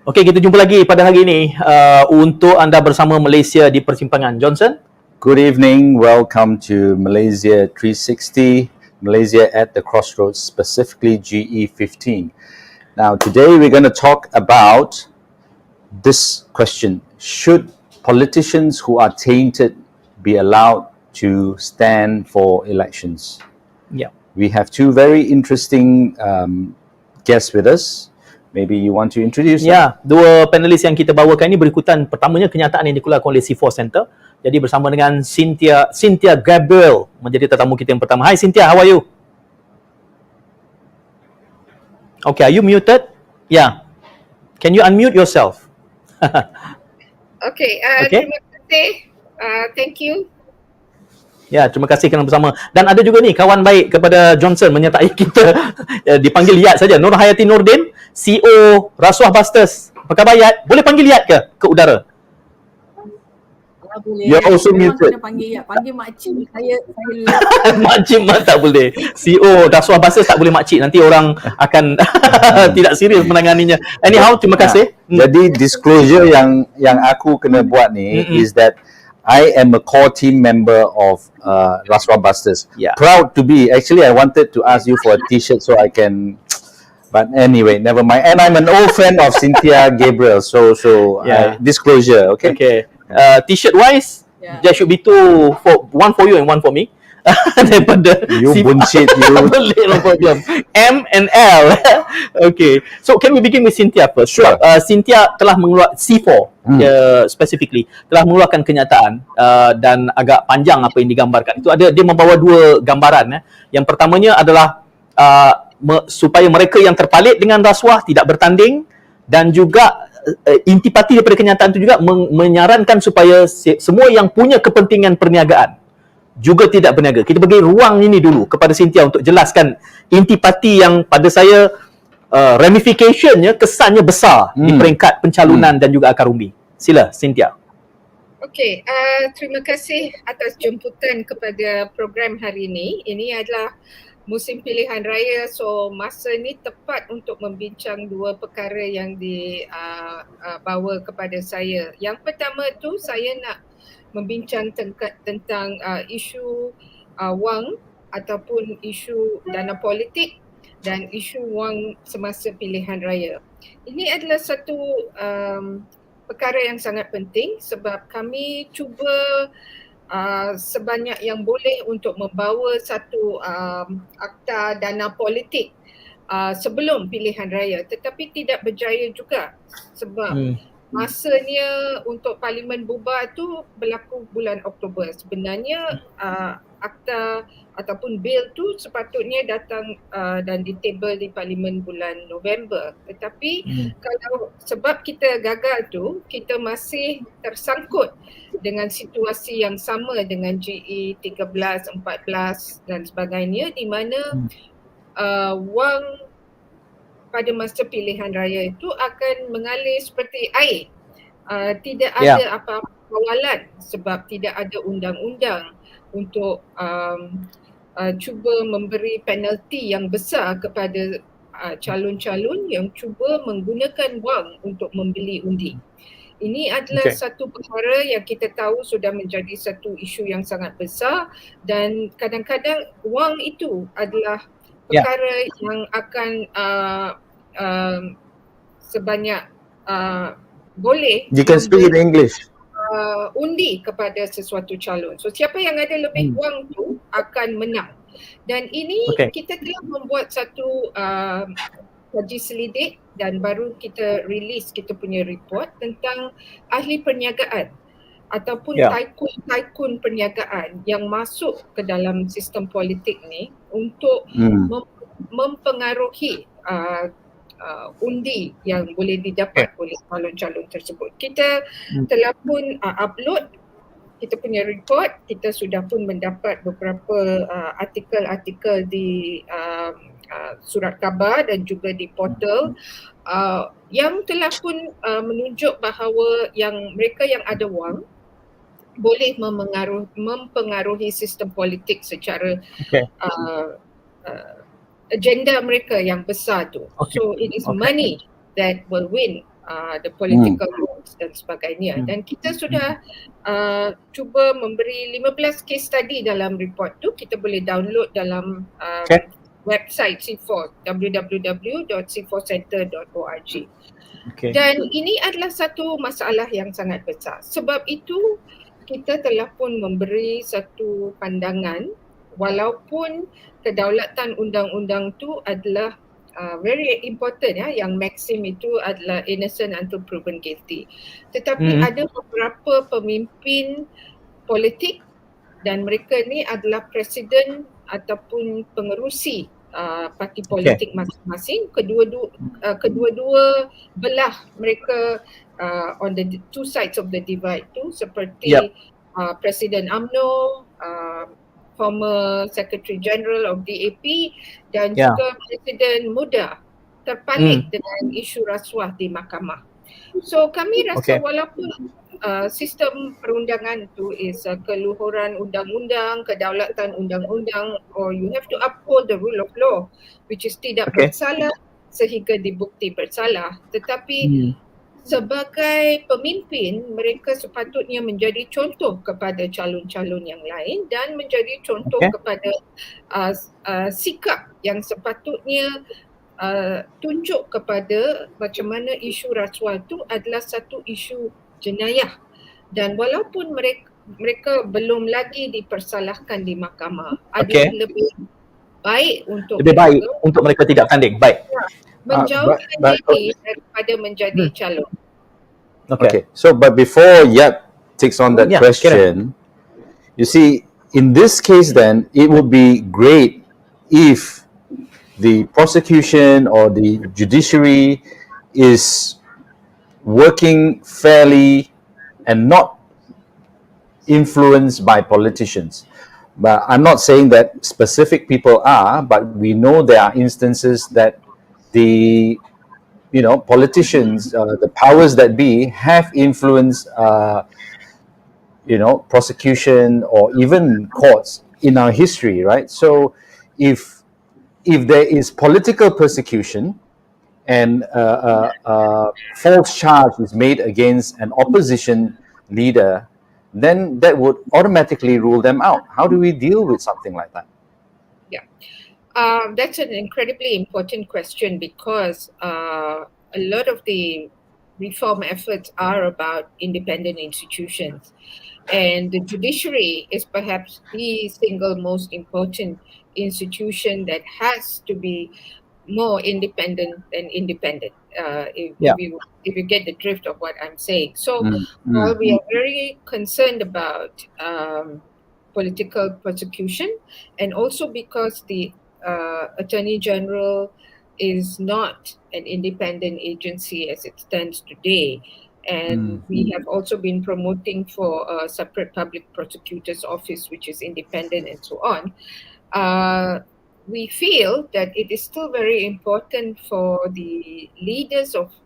Okey, kita jumpa lagi pada hari ini untuk anda bersama Malaysia di Persimpangan. Johnson? Good evening, welcome to Malaysia 360, Malaysia at the Crossroads, specifically GE15. Now, today we're going to talk about this question. Should politicians who are tainted be allowed to stand for elections? Yeah. We have two very interesting guests with us. Maybe you want to introduce them? Ya, dua panelis yang kita bawakan ini berikutan pertamanya kenyataan yang dikeluarkan oleh C4 Center. Jadi bersama dengan Cynthia Gabriel menjadi tetamu kita yang pertama. Hi Cynthia, how are you? Okay, are you muted? Yeah. Can you unmute yourself? Okay. Terima kasih. Thank you. Ya, terima kasih kerana bersama. Dan ada juga ni kawan baik kepada Johnson menyertai kita dipanggil Yat saja. Nurhayati Nordin CEO Rasuah Busters. Apa khabar Yat? Boleh panggil Yat ke udara? Boleh. You're also muted. Panggil Yat. Panggil makcik. Saya Makcik tak boleh. CEO Rasuah Busters tak boleh makcik. Nanti orang akan tidak serius menanganinya. Anyhow, terima kasih. Jadi disclosure yang aku kena buat ni is that I am a core team member of Rasuah Busters. Yeah. Proud to be. Actually, I wanted to ask you for a T-shirt so I can. But anyway, never mind. And I'm an old friend of Cynthia Gabriel. So Yeah. disclosure. Okay. Okay. T-shirt wise, there should be one for you and one for me. Daripada You bullshit you. Boleh, no problem. M and L. Okay. So can we begin with Cynthia first? Sure. Cynthia telah mengeluarkan C4 specifically telah mengeluarkan kenyataan dan agak panjang apa yang digambarkan. Itu dia membawa dua gambaran. Yang pertamanya adalah supaya mereka yang terpalit dengan rasuah tidak bertanding, dan juga intipati daripada kenyataan itu juga menyarankan supaya semua yang punya kepentingan perniagaan juga tidak berniaga. Kita bagi ruang ini dulu kepada Cynthia untuk jelaskan intipati yang pada saya ramificationnya, kesannya besar di peringkat pencalonan dan juga akar umbi. Sila Cynthia. Okey, terima kasih atas jemputan kepada program hari ini. Ini adalah musim pilihan raya, so masa ni tepat untuk membincang dua perkara yang dibawa kepada saya. Yang pertama tu saya nak membincang tentang isu wang ataupun isu dana politik dan isu wang semasa pilihan raya. Ini adalah satu perkara yang sangat penting sebab kami cuba sebanyak yang boleh untuk membawa satu akta dana politik sebelum pilihan raya, tetapi tidak berjaya juga sebab masanya untuk parlimen bubar tu berlaku bulan Oktober. Sebenarnya akta ataupun bil tu sepatutnya datang dan ditable di parlimen bulan November. Tetapi kalau sebab kita gagal tu, kita masih tersangkut dengan situasi yang sama dengan GE 13, 14 dan sebagainya, di mana wang pada masa pilihan raya itu akan mengalir seperti air. Tidak ada apa-apa kawalan sebab tidak ada undang-undang untuk cuba memberi penalti yang besar kepada calon-calon yang cuba menggunakan wang untuk membeli undi. Ini adalah satu perkara yang kita tahu sudah menjadi satu isu yang sangat besar, dan kadang-kadang wang itu adalah perkara yang akan sebanyak boleh You can speak in English. undi kepada sesuatu calon. So siapa yang ada lebih wang tu akan menang. Dan ini kita telah membuat satu kaji selidik dan baru kita release kita punya report tentang ahli perniagaan ataupun tycoon perniagaan yang masuk ke dalam sistem politik ni untuk mempengaruhi undi yang boleh didapat oleh calon-calon tersebut. Kita telah pun upload kita punya report, kita sudah pun mendapat beberapa artikel-artikel di surat khabar dan juga di portal yang telah pun menunjuk bahawa yang mereka yang ada wang boleh mempengaruhi sistem politik secara agenda mereka yang besar tu. So it is money that will win the political rules dan sebagainya. Dan kita sudah cuba memberi 15 case study dalam report tu. Kita boleh download dalam website C4, www.c4center.org. Dan ini adalah satu masalah yang sangat besar. Sebab itu kita telah pun memberi satu pandangan, walaupun kedaulatan undang-undang tu adalah very important, yang maksim itu adalah innocent until proven guilty. Tetapi ada beberapa pemimpin politik dan mereka ni adalah presiden ataupun pengerusi parti politik masing-masing. Kedua-dua belah mereka on the two sides of the divide tu, seperti Presiden UMNO, former Secretary General of DAP dan juga Presiden muda terpalit dengan isu rasuah di mahkamah. So kami rasa walaupun sistem perundangan tu is keluhuran undang-undang, kedaulatan undang-undang, or you have to uphold the rule of law, which is tidak bersalah sehingga dibukti bersalah. Tetapi sebagai pemimpin, mereka sepatutnya menjadi contoh kepada calon-calon yang lain dan menjadi contoh kepada sikap yang sepatutnya tunjuk kepada macam mana isu rasuah itu adalah satu isu jenayah. Dan walaupun mereka belum lagi dipersalahkan di mahkamah, adalah lebih baik untuk mereka tidak tanding. Baik. Menjauhkan diri daripada menjadi calon. Okay. So, but before Yap takes on that question, you see, in this case then, it would be great if the prosecution or the judiciary is working fairly and not influenced by politicians. But I'm not saying that specific people are, but we know there are instances that the politicians, the powers that be, have influenced prosecution or even courts in our history, right? So if there is political persecution and false charge is made against an opposition leader, then that would automatically rule them out. How do we deal with something like that? That's an incredibly important question, because a lot of the reform efforts are about independent institutions, and the judiciary is perhaps the single most important institution that has to be more independent than independent, if you get the drift of what I'm saying. So while we are very concerned about political persecution, and also because the Attorney General is not an independent agency as it stands today, and we have also been promoting for a separate public prosecutor's office which is independent and so on, we feel that it is still very important for the leaders of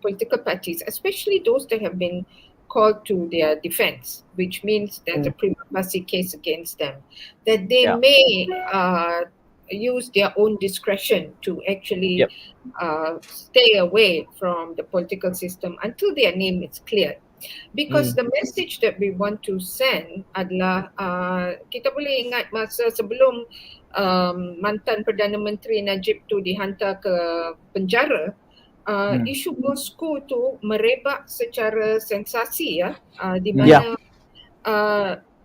political parties, especially those that have been called to their defense, which means there's a prima facie case against them, that they may use their own discretion to actually stay away from the political system until their name is cleared. Because the message that we want to send adalah, kita boleh ingat masa sebelum mantan Perdana Menteri Najib tu dihantar ke penjara, isu Moscow tu merebak secara sensasi, di mana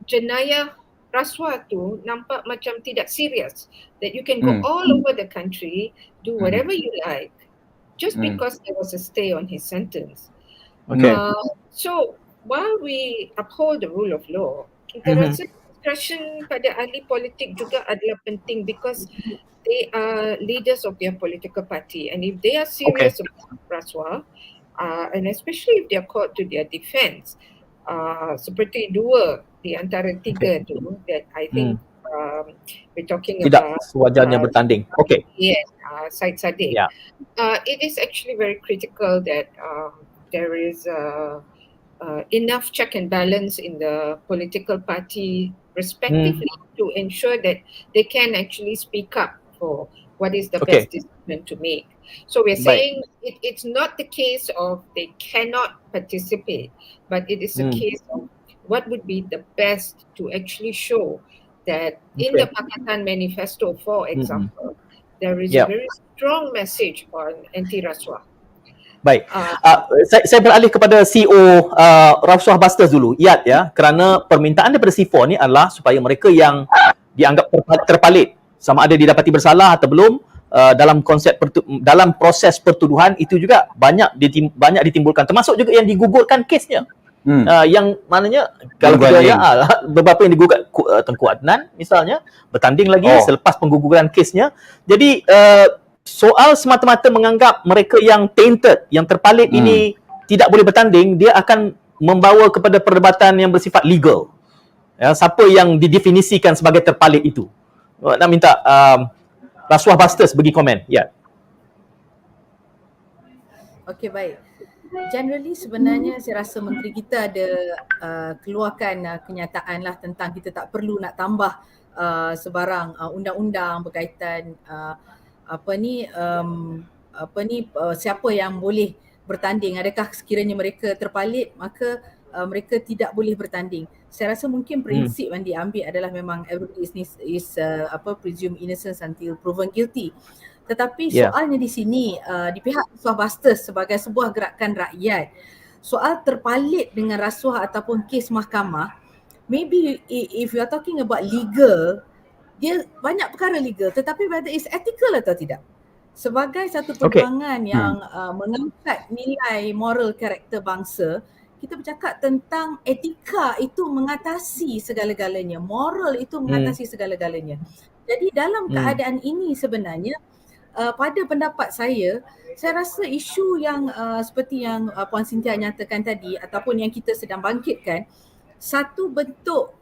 jenayah rasuah tu nampak macam tidak serius, that you can go all over the country, do whatever you like, just because there was a stay on his sentence. So while we uphold the rule of law, kita rasa discretion pada ahli politik juga adalah penting, because they are leaders of their political party, and if they are serious about rasuah, and especially if they are called to their defense, seperti dua di antara tiga tu that I think we're talking tidak about sewajarnya bertanding. Syed Saddiq. It is actually very critical that there is enough check and balance in the political party respectively to ensure that they can actually speak up for what is the Okay. best decision to make. So we're saying it's not the case of they cannot participate, but it is a case of what would be the best to actually show that in the Pakatan Manifesto, for example, there is a very strong message on anti-rasuah. Baik. Saya beralih kepada CEO Rasuah Busters dulu, Iyad ya, kerana permintaan daripada C4 ni adalah supaya mereka yang dianggap terpalit, sama ada didapati bersalah atau belum, dalam dalam proses pertuduhan itu juga banyak ditimbulkan, termasuk juga yang digugurkan kesnya. Yang maknanya kalau kita lihat beberapa yang digugat Tengku Adnan misalnya bertanding lagi selepas pengguguran kesnya. Jadi soal semata-mata menganggap mereka yang tainted, yang terpalit ini tidak boleh bertanding, dia akan membawa kepada perdebatan yang bersifat legal. Ya, siapa yang didefinisikan sebagai terpalit itu? Nak minta Rasuah Busters bagi komen. Ya. Okey, baik. Generally sebenarnya saya rasa menteri kita ada keluarkan kenyataan lah tentang kita tak perlu nak tambah sebarang undang-undang berkaitan siapa yang boleh bertanding. Adakah sekiranya mereka terpalit maka mereka tidak boleh bertanding. Saya rasa mungkin prinsip yang diambil adalah memang everybody is presumed innocent until proven guilty. Tetapi soalnya di sini di pihak Rasuah Busters sebagai sebuah gerakan rakyat, soal terpalit dengan rasuah ataupun kes mahkamah, maybe if you are talking about legal, dia banyak perkara legal, tetapi whether is ethical atau tidak. Sebagai satu perjuangan yang mengangkat nilai moral karakter bangsa, kita bercakap tentang etika itu mengatasi segala-galanya, moral itu mengatasi segala-galanya. Jadi dalam keadaan ini sebenarnya pada pendapat saya rasa isu yang seperti yang Puan Cynthia nyatakan tadi ataupun yang kita sedang bangkitkan, satu bentuk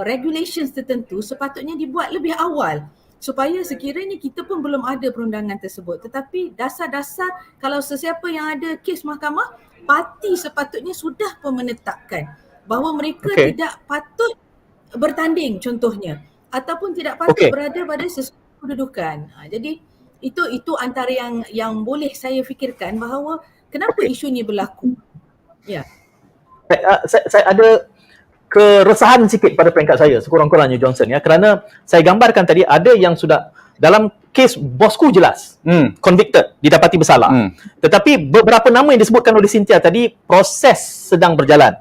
regulations tertentu sepatutnya dibuat lebih awal supaya sekiranya kita pun belum ada perundangan tersebut, tetapi dasar-dasar kalau sesiapa yang ada kes mahkamah, parti sepatutnya sudah pun menetapkan bahawa mereka tidak patut bertanding contohnya ataupun tidak patut berada pada sesuatu kedudukan. Jadi itu antara yang boleh saya fikirkan bahawa kenapa isu ni berlaku. Ya. Saya ada keresahan sikit pada peringkat saya sekurang-kurangnya Johnson ya, kerana saya gambarkan tadi ada yang sudah dalam kes bosku jelas convicted, didapati bersalah. Tetapi beberapa nama yang disebutkan oleh Cynthia tadi proses sedang berjalan.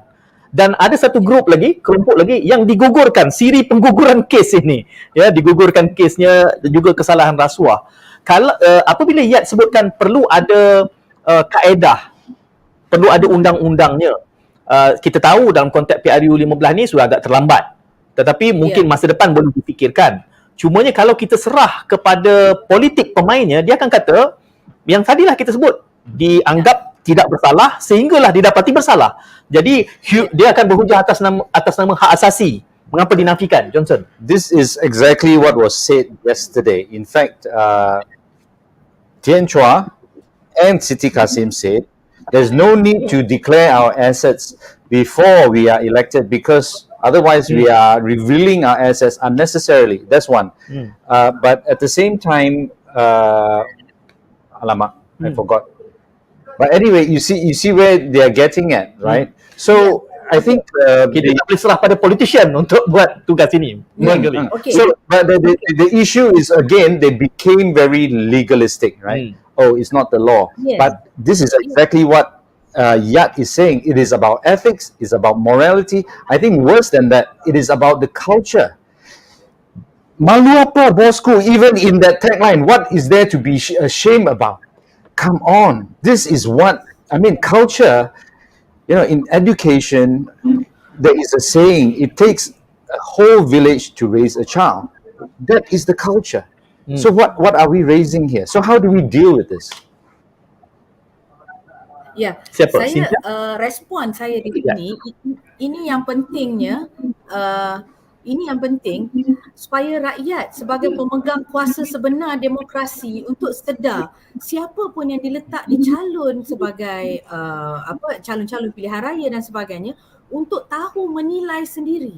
Dan ada satu grup lagi, kelompok lagi yang digugurkan, siri pengguguran kes ini. Ya, digugurkan kesnya juga kesalahan rasuah. Kalau apabila Yat sebutkan perlu ada kaedah, perlu ada undang-undangnya. Kita tahu dalam konteks PRU 15 ni sudah agak terlambat. Tetapi mungkin masa depan boleh dipikirkan. Cumanya kalau kita serah kepada politik pemainnya, dia akan kata yang tadilah kita sebut, dianggap tidak bersalah sehinggalah didapati bersalah. Jadi dia akan berhujah atas nama hak asasi. Mengapa dinafikan, Johnson? This is exactly what was said yesterday. In fact, Tian Chua and Siti Kasim said there's no need to declare our assets before we are elected because otherwise we are revealing our assets unnecessarily. That's one. But at the same time, alamak, I forgot. But anyway, you see where they are getting at, right? So I think kita tak boleh serah pada politician untuk buat tugas ini. So but the issue is again they became very legalistic, right? Oh, it's not the law. But this is exactly what Yat is saying. It is about ethics, it's about morality. I think worse than that, it is about the culture. Malu apa bosku, even in that tagline, what is there to be ashamed about? Come on, this is what, I mean, culture, you know, in education, there is a saying, it takes a whole village to raise a child. That is the culture. So what are we raising here? So how do we deal with this? Ya, Siapa? saya respon saya di sini, ini yang pentingnya, ini yang penting supaya rakyat sebagai pemegang kuasa sebenar demokrasi untuk sedar siapa pun yang diletak di calon sebagai calon-calon pilihan raya dan sebagainya untuk tahu menilai sendiri.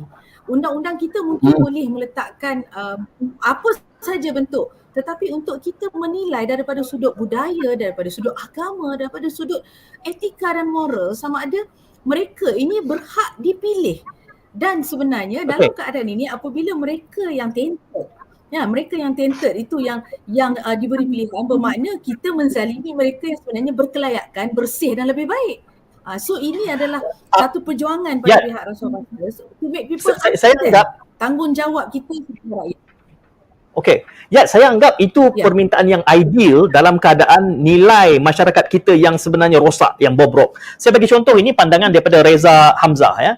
Undang-undang kita mungkin boleh meletakkan apa saja bentuk, tetapi untuk kita menilai daripada sudut budaya, daripada sudut agama, daripada sudut etika dan moral, sama ada mereka ini berhak dipilih. Dan sebenarnya dalam keadaan ini apabila mereka yang tainted, mereka yang tainted itu yang diberi pilihan, bermakna kita menzalimi mereka yang sebenarnya berkelayakan, bersih dan lebih baik. So ini adalah satu perjuangan pada pihak rasuah bangsa to make people saya anggap tanggungjawab kita sebagai rakyat. Okey. Saya anggap itu permintaan yang ideal dalam keadaan nilai masyarakat kita yang sebenarnya rosak, yang bobrok. Saya bagi contoh, ini pandangan daripada Reza Hamzah ya.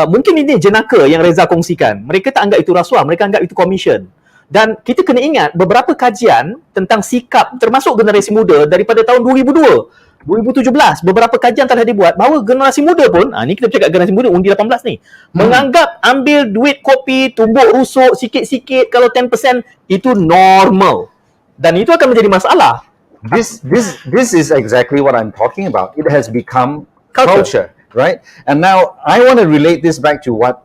Mungkin ini jenaka yang Reza kongsikan. Mereka tak anggap itu rasuah, mereka anggap itu komisen. Dan kita kena ingat beberapa kajian tentang sikap termasuk generasi muda daripada tahun 2017, beberapa kajian telah dibuat bahawa generasi muda pun, ni kita bercakap generasi muda undi 18 ni, menganggap ambil duit kopi, tumbuk rusuk sikit-sikit, kalau 10% itu normal. Dan itu akan menjadi masalah. This is exactly what I'm talking about. It has become culture, right? And now I want to relate this back to what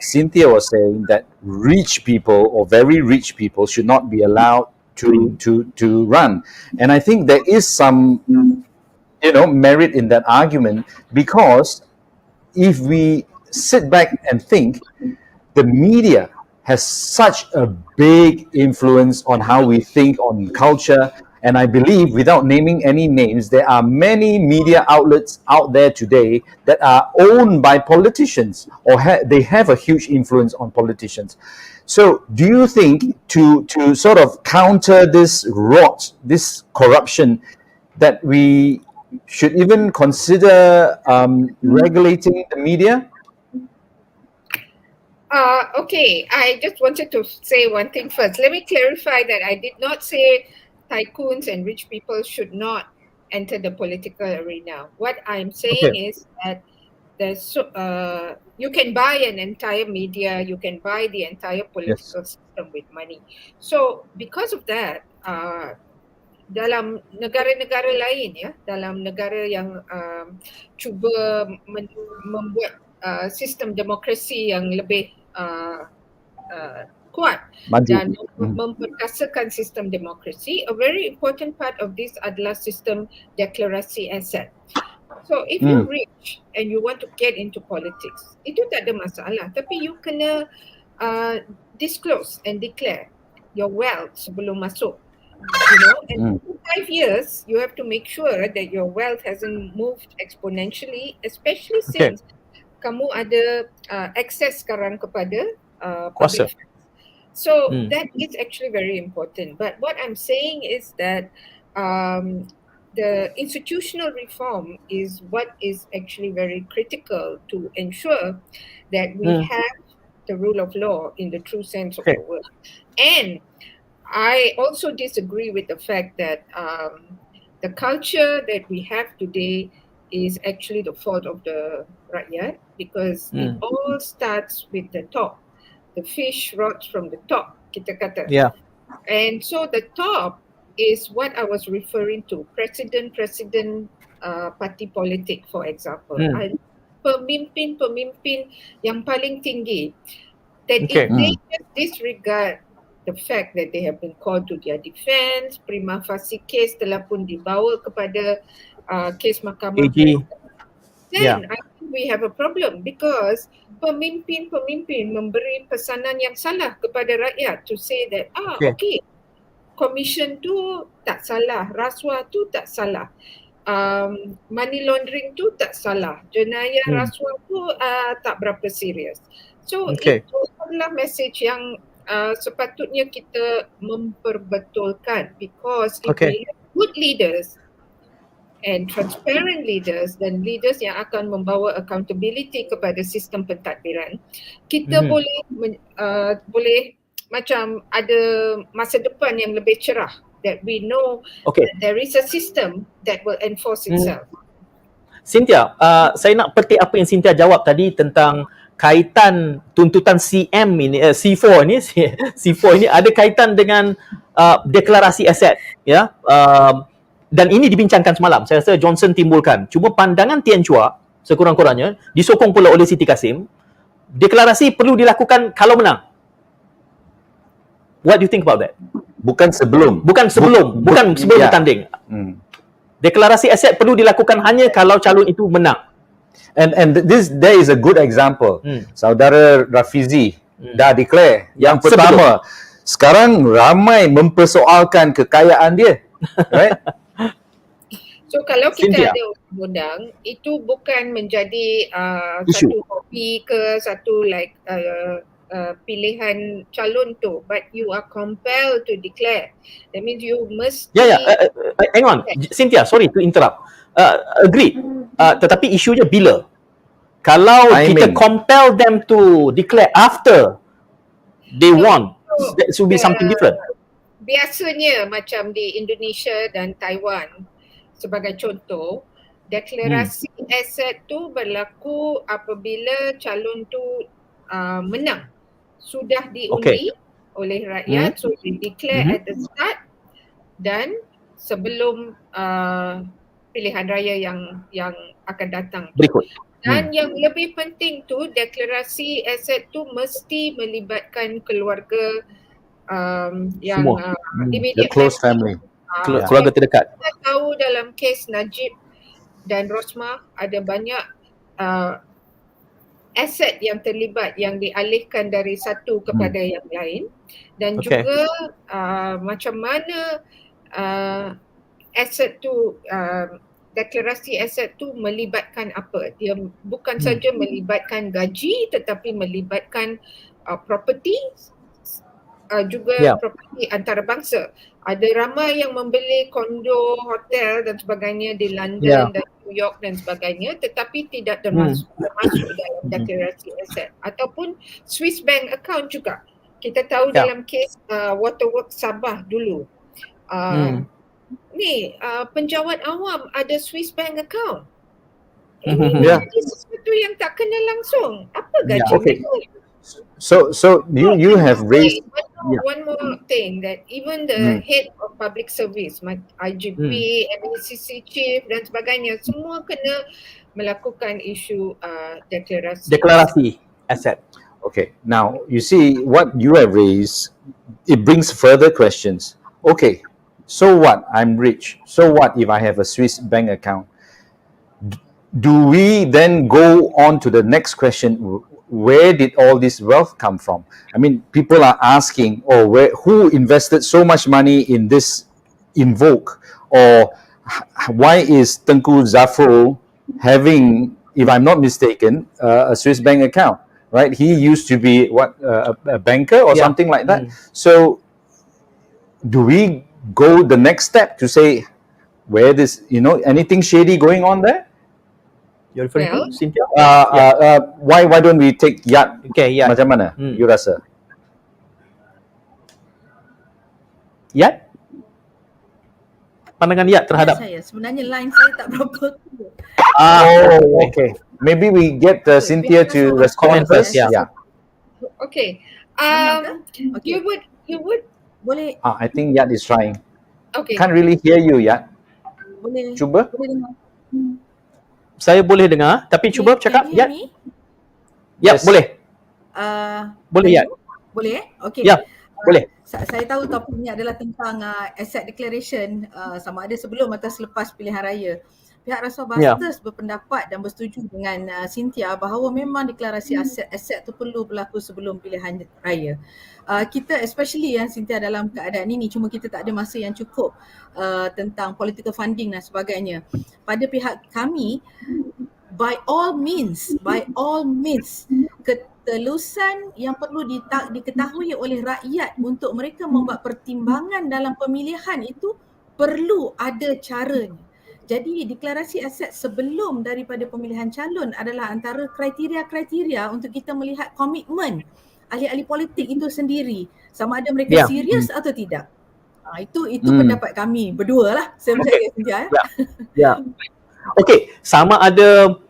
Cynthia was saying, that rich people or very rich people should not be allowed to run. And I think there is some merit in that argument, because if we sit back and think, the media has such a big influence on how we think, on culture. And I believe, without naming any names, there are many media outlets out there today that are owned by politicians, or they have a huge influence on politicians. So do you think to sort of counter this rot, this corruption, that we should even consider regulating the media? Okay, I just wanted to say one thing first. Let me clarify that I did not say tycoons and rich people should not enter the political arena. What I'm saying is that you can buy an entire media, you can buy the entire political system with money. So because of that, dalam negara-negara lain, dalam negara yang cuba membuat sistem demokrasi yang lebih kuat dan memperkasakan sistem demokrasi, a very important part of this adalah sistem deklarasi aset. So if you're rich and you want to get into politics, itu tak ada masalah, tapi you kena disclose and declare your wealth sebelum masuk. And for 5 years, you have to make sure that your wealth hasn't moved exponentially, especially since kamu ada access sekarang kepada public funds. So that is actually very important. But what I'm saying is that the institutional reform is what is actually very critical to ensure that we have the rule of law in the true sense of the word. And I also disagree with the fact that the culture that we have today is actually the fault of the rakyat, because it all starts with the top. The fish rots from the top, kita kata. And so the top is what I was referring to, president parti politik, for example. Pemimpin-pemimpin yang paling tinggi, that if they just disregard the fact that they have been called to their defense, prima facie case telah pun dibawa kepada kes mahkamah, then I think we have a problem, because pemimpin-pemimpin memberi pesanan yang salah kepada rakyat to say that commission tu tak salah, rasuah tu tak salah, money laundering tu tak salah, jenayah rasuah tu tak berapa serius. So itu adalah message yang sepatutnya kita memperbetulkan, because if we have good leaders and transparent leaders, dan leaders yang akan membawa accountability kepada sistem pentadbiran, kita boleh macam ada masa depan yang lebih cerah, that we know that there is a system that will enforce itself. Cynthia, saya nak petik apa yang Cynthia jawab tadi tentang kaitan tuntutan CM ini, C4 ini, C4 ini ada kaitan dengan deklarasi aset, dan ini dibincangkan semalam. Saya rasa Johnson timbulkan. Cuma pandangan Tian Chua sekurang-kurangnya disokong pula oleh Siti Kasim, deklarasi perlu dilakukan kalau menang. What do you think about that? Bukan sebelum. Bukan sebelum Ya. bertanding. Hmm. Deklarasi aset perlu dilakukan hanya kalau calon itu menang. And there is a good example. Saudara Rafizi dah declare yang pertama. Sekarang ramai mempersoalkan kekayaan dia. Right? So kalau kita Cynthia. ada undang-undang, itu bukan menjadi Isu. satu hobi ke satu like pilihan calon tu, but you are compelled to declare. That means you must. Hang on, Cynthia, sorry to interrupt. Agreed. Tetapi isunya bila? Kalau kita Timing. compel them to declare after they won, that should be something different. Biasanya macam di Indonesia dan Taiwan sebagai contoh, deklarasi aset tu berlaku apabila calon tu menang. Sudah diundi oleh rakyat, so they declare at the start dan sebelum pilihan raya yang akan datang. Berikut. Dan yang lebih penting tu, deklarasi aset tu mesti melibatkan keluarga yang The immediate close family. Keluarga terdekat. Kita tahu dalam kes Najib dan Rosmah ada banyak aset yang terlibat yang dialihkan dari satu kepada yang lain, dan juga macam mana aset tu deklarasi aset tu melibatkan apa. Dia bukan saja melibatkan gaji tetapi melibatkan property, juga property antarabangsa. Ada ramai yang membeli kondo, hotel dan sebagainya di London dan New York dan sebagainya, tetapi tidak termasuk dalam deklarasi aset. Ataupun Swiss bank account juga. Kita tahu dalam kes Waterworks Sabah dulu. Penjawat awam ada Swiss bank account. Ini sesuatu yang tak kena langsung. Apa gaji mereka? So you have raised one more thing, that even the head of public service, IGP, MACC chief dan sebagainya, semua kena melakukan isu deklarasi aset. Okay, now you see what you have raised, it brings further questions. Okay, so what? I'm rich. So what if I have a Swiss bank account? Do we then go on to the next question? Where did all this wealth come from? I mean, people are asking, who invested so much money in this invoke? Or why is Tengku Zafrul having, if I'm not mistaken, a Swiss bank account, right? He used to be a banker or something like that. So do we go the next step to say where this, anything shady going on there? You're referring to Cynthia? Why don't we take Yat? Okay, Yat. Macam mana? You rasa? Yat? Pandangan Yat terhadap Saya sebenarnya line saya tak berapa. Okay. Maybe we get Cynthia to respond first. Yeah. Okay. You would Boleh. I think Yat is trying. Okay. Can't really hear you, Yat. Boleh. Cuba. Boleh dengar. saya boleh dengar, tapi cuba cakap Yat. Yes. Boleh. Boleh Yat. Boleh Okay. Ya, boleh. Saya tahu topik ini adalah tentang asset declaration, sama ada sebelum atau selepas pilihan raya. Pihak Rasuah Basters berpendapat dan bersetuju dengan Cynthia bahawa memang deklarasi aset tu perlu berlaku sebelum pilihan raya. Kita especially Cynthia dalam keadaan ini, cuma kita tak ada masa yang cukup tentang political funding dan sebagainya. Pada pihak kami, by all means, ketelusan yang perlu diketahui oleh rakyat untuk mereka membuat pertimbangan dalam pemilihan itu perlu ada caranya. Jadi deklarasi aset sebelum daripada pemilihan calon adalah antara kriteria-kriteria untuk kita melihat komitmen ahli-ahli politik itu sendiri, sama ada mereka serius atau tidak. Itu pendapat kami berdua lah, saya percaya Cynthia. Okey, sama ada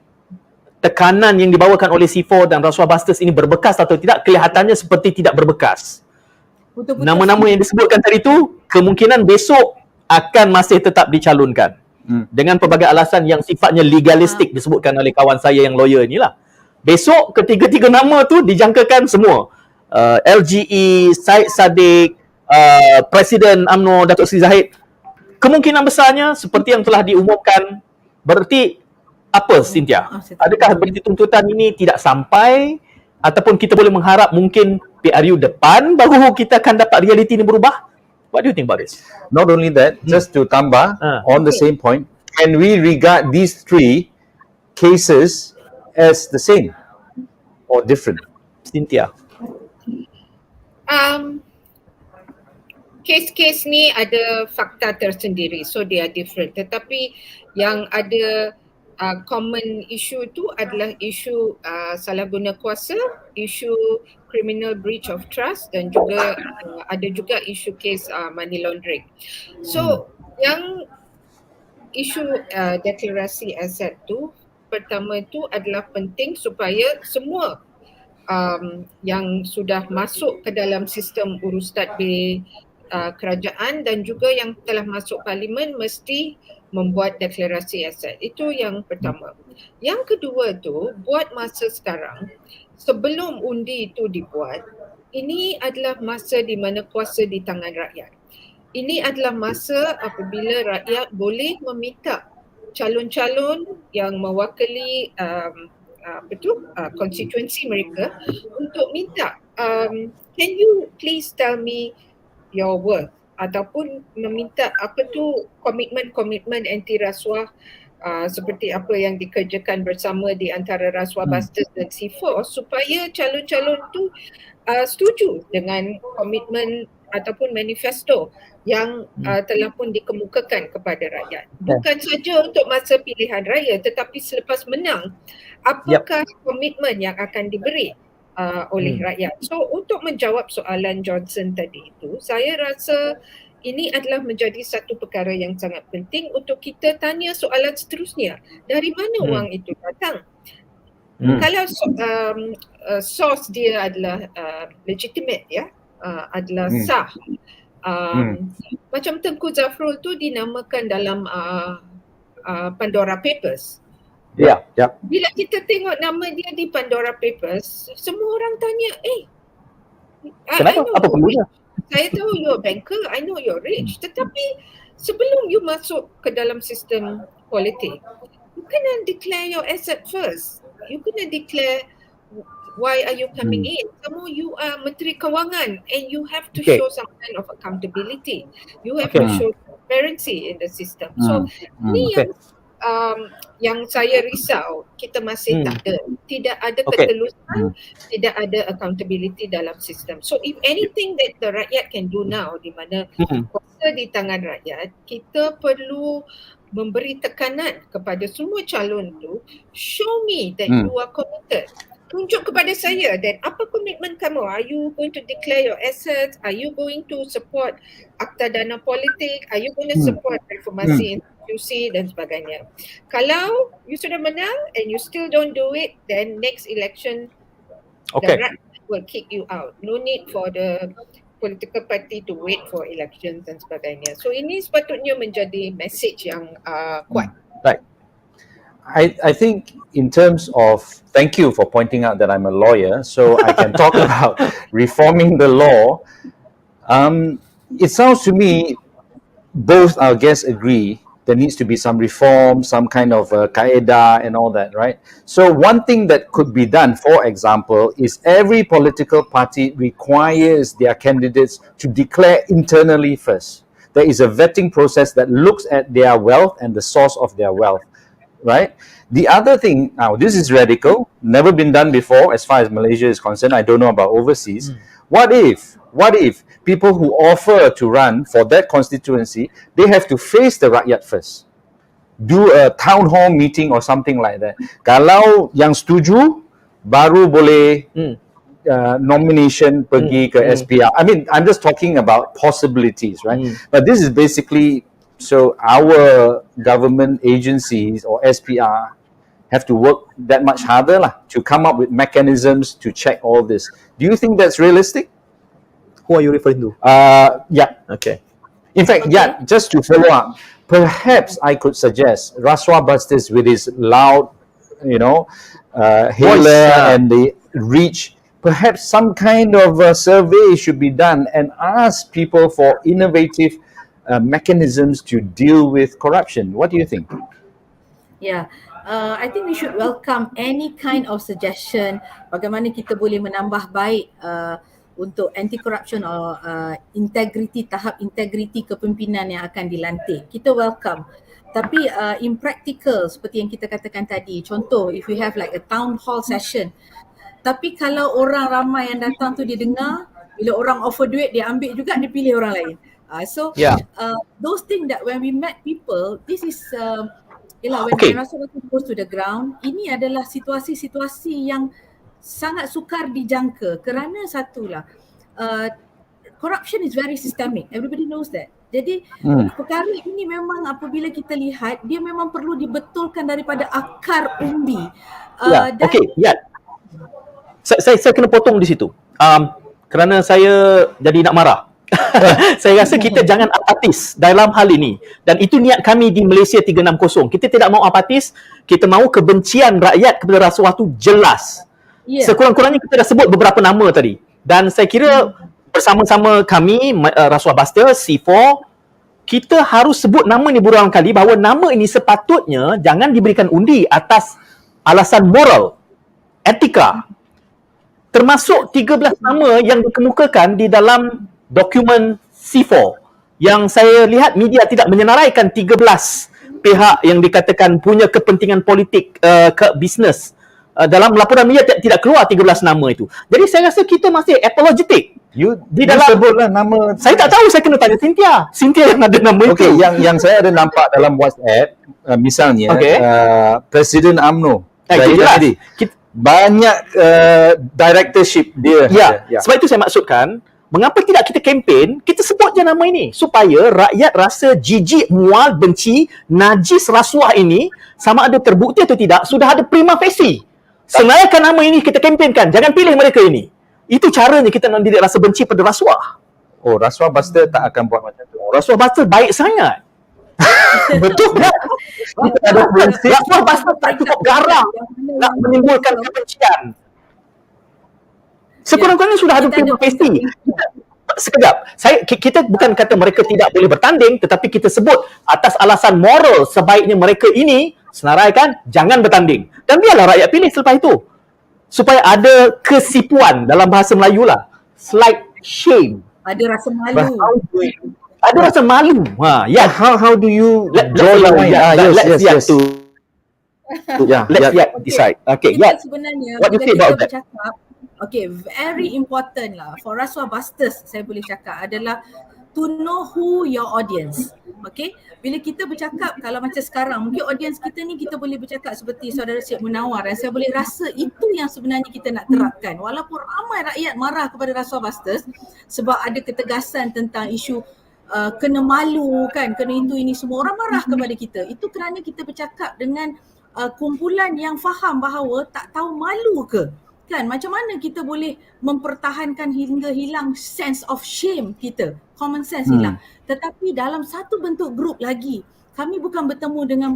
tekanan yang dibawakan oleh C4 dan Rasuah Basters ini berbekas atau tidak, kelihatannya seperti tidak berbekas. Betul-betul. Nama-nama yang disebutkan tadi tu kemungkinan besok akan masih tetap dicalonkan. Dengan pelbagai alasan yang sifatnya legalistik disebutkan oleh kawan saya yang lawyer inilah. Besok ketiga-tiga nama tu dijangkakan semua. LGE, Syed Saddiq, Presiden UMNO Datuk Seri Zahid, kemungkinan besarnya seperti yang telah diumumkan. Berarti apa, Cynthia? Adakah berarti tuntutan ini tidak sampai, ataupun kita boleh mengharap mungkin PRU depan baru kita akan dapat realiti ini berubah? What do you think about this? Not only that, just to tambah on the same point, can we regard these three cases as the same or different? Cynthia. Kes-kes ni ada fakta tersendiri, so they are different. Tetapi yang ada common issue tu adalah isu salah guna kuasa, isu criminal breach of trust, dan juga ada juga isu kes money laundering. So yang isu deklarasi aset tu, pertama tu adalah penting supaya semua yang sudah masuk ke dalam sistem urus tadbir kerajaan dan juga yang telah masuk parlimen mesti membuat deklarasi aset. Itu yang pertama. Yang kedua tu, buat masa sekarang, sebelum undi itu dibuat, ini adalah masa di mana kuasa di tangan rakyat. Ini adalah masa apabila rakyat boleh meminta calon-calon yang mewakili konstituensi mereka untuk minta, can you please tell me your worth, ataupun meminta komitmen anti rasuah seperti apa yang dikerjakan bersama di antara Rasuah Busters dan C4, supaya calon-calon tu setuju dengan komitmen ataupun manifesto yang telah pun dikemukakan kepada rakyat. Bukan saja untuk masa pilihan raya, tetapi selepas menang, apakah komitmen yang akan diberi oleh rakyat. So untuk menjawab soalan Johnson tadi itu, saya rasa ini adalah menjadi satu perkara yang sangat penting untuk kita tanya soalan seterusnya. Dari mana wang itu datang? Kalau source dia adalah legitimate, adalah sah. Macam Tengku Zafrul tu dinamakan dalam Pandora Papers. Bila kita tengok nama dia di Pandora Papers, semua orang tanya, kenapa? Apa perlunya? Saya tahu you're a banker, I know you're rich. Tetapi sebelum you masuk ke dalam sistem politik, you kena declare your asset first. You kena declare why are you coming in. Kamu, you are Menteri Kewangan and you have to show some kind of accountability. You have to show transparency in the system. So ini yang saya risau, kita masih tidak ada ketelusan, tidak ada accountability dalam sistem. So if anything that the rakyat can do now, di mana kuasa di tangan rakyat, kita perlu memberi tekanan kepada semua calon tu, show me that you are committed. Tunjuk kepada saya dan apa komitmen kamu. Are you going to declare your assets? Are you going to support akta dana politik? Are you going to support reformasi institusi dan sebagainya? Kalau you sudah menang and you still don't do it, then next election the rakyat will kick you out. No need for the political party to wait for elections dan sebagainya. So ini sepatutnya menjadi message yang kuat. Right. I think in terms of, thank you for pointing out that I'm a lawyer, so I can talk about reforming the law. It sounds to me, both our guests agree, there needs to be some reform, some kind of kaedah and all that, right? So one thing that could be done, for example, is every political party requires their candidates to declare internally first. There is a vetting process that looks at their wealth and the source of their wealth. Right? The other thing, now this is radical, never been done before as far as Malaysia is concerned. I don't know about overseas. What if people who offer to run for that constituency, they have to face the rakyat first? Do a town hall meeting or something like that. Kalau yang setuju, baru boleh nomination pergi ke SPR. I mean, I'm just talking about possibilities, right? But this is basically, so our government agencies or SPR have to work that much harder to come up with mechanisms to check all this. Do you think that's realistic? Who are you referring to? Okay. In fact, just to follow up, perhaps I could suggest Rasuah Busters with his loud, hailer and the reach perhaps some kind of survey should be done and ask people for innovative mechanisms to deal with corruption. What do you think? Yeah, I think we should welcome any kind of suggestion bagaimana kita boleh menambah baik untuk anti-corruption or tahap integriti kepimpinan yang akan dilantik. Kita welcome. Tapi in practical, seperti yang kita katakan tadi, contoh if we have like a town hall session, tapi kalau orang ramai yang datang tu dia dengar, bila orang offer duit dia ambil juga, dia pilih orang lain. Those things that when we met people, this is when Rasuah goes to the ground, ini adalah situasi-situasi yang sangat sukar dijangka kerana satulah corruption is very systemic, everybody knows that. Jadi perkara ini memang apabila kita lihat, dia memang perlu dibetulkan daripada akar umbi. Saya kena potong di situ kerana saya jadi nak marah. Saya rasa kita jangan apatis dalam hal ini, dan itu niat kami di Malaysia 360. Kita tidak mahu apatis, kita mahu kebencian rakyat kepada rasuah tu jelas. Sekurang-kurangnya kita dah sebut beberapa nama tadi, dan saya kira bersama-sama kami Rasuah Buster C4, kita harus sebut nama ni berulang kali bahawa nama ini sepatutnya jangan diberikan undi atas alasan moral, etika. Termasuk 13 nama yang dikemukakan di dalam dokumen C4 yang saya lihat media tidak menyenaraikan 13 pihak yang dikatakan punya kepentingan politik ke bisnes. Dalam laporan media tidak keluar 13 nama itu. Jadi saya rasa kita masih apologetic. Di dalam sebutlah nama. Saya tak tahu, saya kena tanya Cynthia yang ada nama itu. Okey, yang saya ada nampak dalam WhatsApp misalnya Presiden UMNO tadi banyak directorship dia. Sebab itu saya maksudkan, mengapa tidak kita kempen, kita sebut je nama ini supaya rakyat rasa jijik, mual, benci, najis rasuah ini sama ada terbukti atau tidak, sudah ada prima facie. Senaraikan nama ini, kita kempenkan, jangan pilih mereka ini. Itu caranya kita nak didik rasa benci pada rasuah. Oh, Rasuah Buster tak akan buat macam tu. Rasuah Buster baik sangat. Betul tak? Rasuah Buster tak cukup garang nak menimbulkan kebencian. Sekurang-kurangnya sudah ada prima facie. Sekejap, kita bukan kata mereka tidak boleh bertanding, tetapi kita sebut atas alasan moral sebaiknya mereka ini senaraikan jangan bertanding. Dan biarlah rakyat pilih selepas itu. Supaya ada kesipuan, dalam bahasa Melayu lah, slight shame. Ada rasa malu. Ada rasa malu. How do you draw the line? Let's decide. Okay, sebenarnya what do you say about that? Okay, very important lah for Rasuah Busters, saya boleh cakap adalah to know who your audience. Okay, bila kita bercakap, kalau macam sekarang, mungkin audience kita ni kita boleh bercakap seperti saudara Syed Munawar, dan saya boleh rasa itu yang sebenarnya kita nak terapkan. Walaupun ramai rakyat marah kepada Rasuah Busters sebab ada ketegasan tentang isu kena malu kan, kena itu ini, semua orang marah kepada kita. Itu kerana kita bercakap dengan kumpulan yang faham bahawa tak tahu malu ke. Kan, macam mana kita boleh mempertahankan hingga hilang sense of shame kita, common sense hilang. Tetapi dalam satu bentuk grup lagi, kami bukan bertemu dengan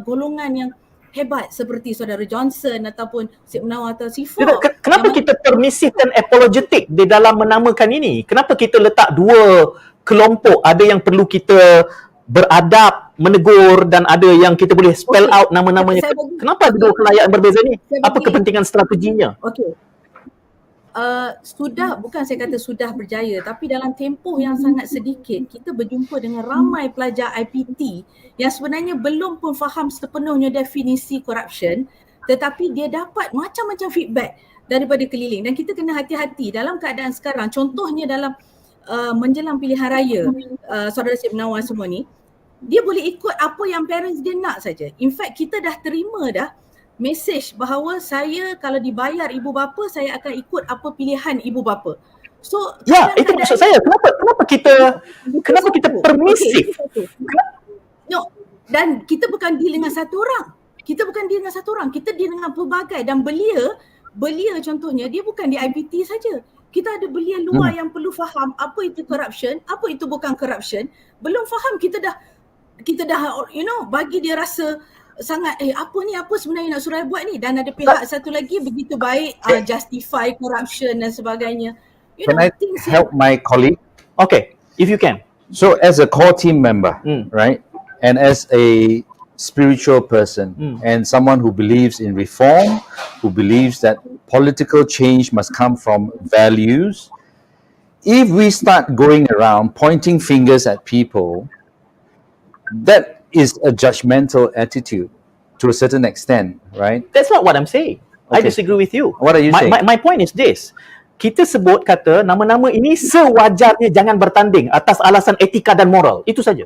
golongan yang hebat seperti saudara Johnson ataupun Syed Munawar atau C4. Kenapa kita permisif dan apologetic di dalam menamakan ini? Kenapa kita letak dua kelompok? Ada yang perlu kita beradab, menegur, dan ada yang kita boleh spell out nama-namanya. Kenapa ada dua kelayaan berbeza ni? Apa kepentingan strateginya? Okey. Bukan saya kata sudah berjaya, tapi dalam tempoh yang sangat sedikit, kita berjumpa dengan ramai pelajar IPT yang sebenarnya belum pun faham sepenuhnya definisi corruption, tetapi dia dapat macam-macam feedback daripada keliling, dan kita kena hati-hati dalam keadaan sekarang. Contohnya dalam menjelang pilihan raya, saudara Syed Munawar semua ni, dia boleh ikut apa yang parents dia nak saja. In fact, kita dah terima dah mesej bahawa saya kalau dibayar ibu bapa, saya akan ikut apa pilihan ibu bapa. So itu maksud saya. Kenapa kita permisif? No, dan kita bukan deal dengan satu orang. Kita deal dengan pelbagai, dan belia contohnya dia bukan di IPT saja. Kita ada belia luar yang perlu faham apa itu corruption, apa itu bukan corruption. Belum faham, kita dah bagi dia rasa sangat apa sebenarnya nak suruh buat ni, dan ada pihak satu lagi begitu baik justify corruption dan sebagainya. Can I help my colleague? Okay, if you can. So as a core team member, right, and as a spiritual person and someone who believes in reform, who believes that political change must come from values, if we start going around pointing fingers at people, that is a judgmental attitude to a certain extent, right? That's not what I'm saying. I Okay. disagree with you. What are you saying? My point is this. Kita sebut kata nama-nama ini sewajarnya jangan bertanding atas alasan etika dan moral. Itu saja.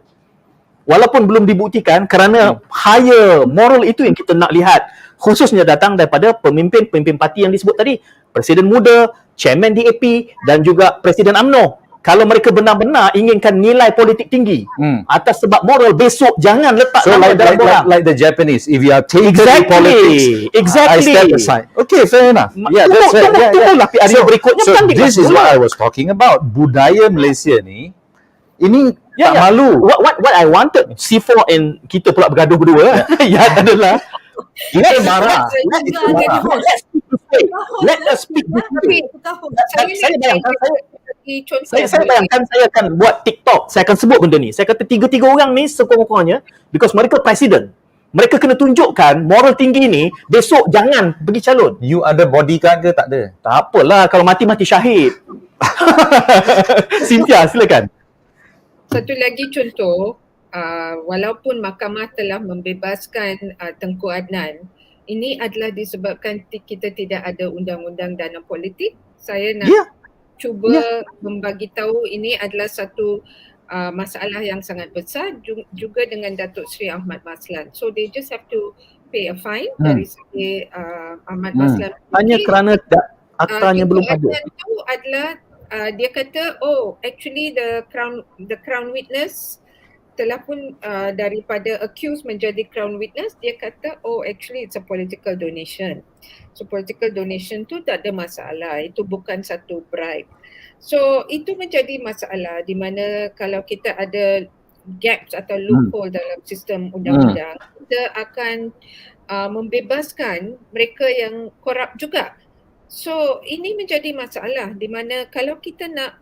Walaupun belum dibuktikan, kerana higher moral itu yang kita nak lihat, khususnya datang daripada pemimpin-pemimpin parti yang disebut tadi, Presiden muda, Chairman DAP dan juga Presiden UMNO. Kalau mereka benar-benar inginkan nilai politik tinggi atas sebab moral, besok jangan letak So nama like, dalam orang. like the Japanese, if you are taken in politics, I step aside. Okay, fair enough. Yeah, that's fair. Tunggulah PRU berikutnya So bertanding. this is what I was talking about. Budaya Malaysia ni, ini tak malu. What I wanted C4 and kita pula bergaduh berdua adalah Kita marah. let us speak Tapi saya bayangkan contoh saya bayangkan saya akan buat TikTok, saya akan sebut benda ni. Saya kata tiga-tiga orang ni sekurang-kurangnya because mereka presiden. Mereka kena tunjukkan moral tinggi ni, besok jangan pergi calon. You ada bodyguard ke tak ada? Tak apalah kalau mati-mati syahid. Cynthia, silakan. Satu lagi contoh, walaupun mahkamah telah membebaskan Tengku Adnan, ini adalah disebabkan kita tidak ada undang-undang dana politik. Saya nak cuba membagi tahu ini adalah satu masalah yang sangat besar juga dengan Datuk Seri Ahmad Maslan. So they just have to pay a fine dari segi Ahmad Maslan. Hanya kerana aktanya belum ada. Itu adalah dia kata actually the crown witness telah pun daripada accused menjadi crown witness, dia kata actually it's a political donation. So political donation tu tak ada masalah, itu bukan satu bribe. So itu menjadi masalah di mana kalau kita ada gaps atau loophole dalam sistem undang-undang, kita akan membebaskan mereka yang korup juga. So ini menjadi masalah di mana kalau kita nak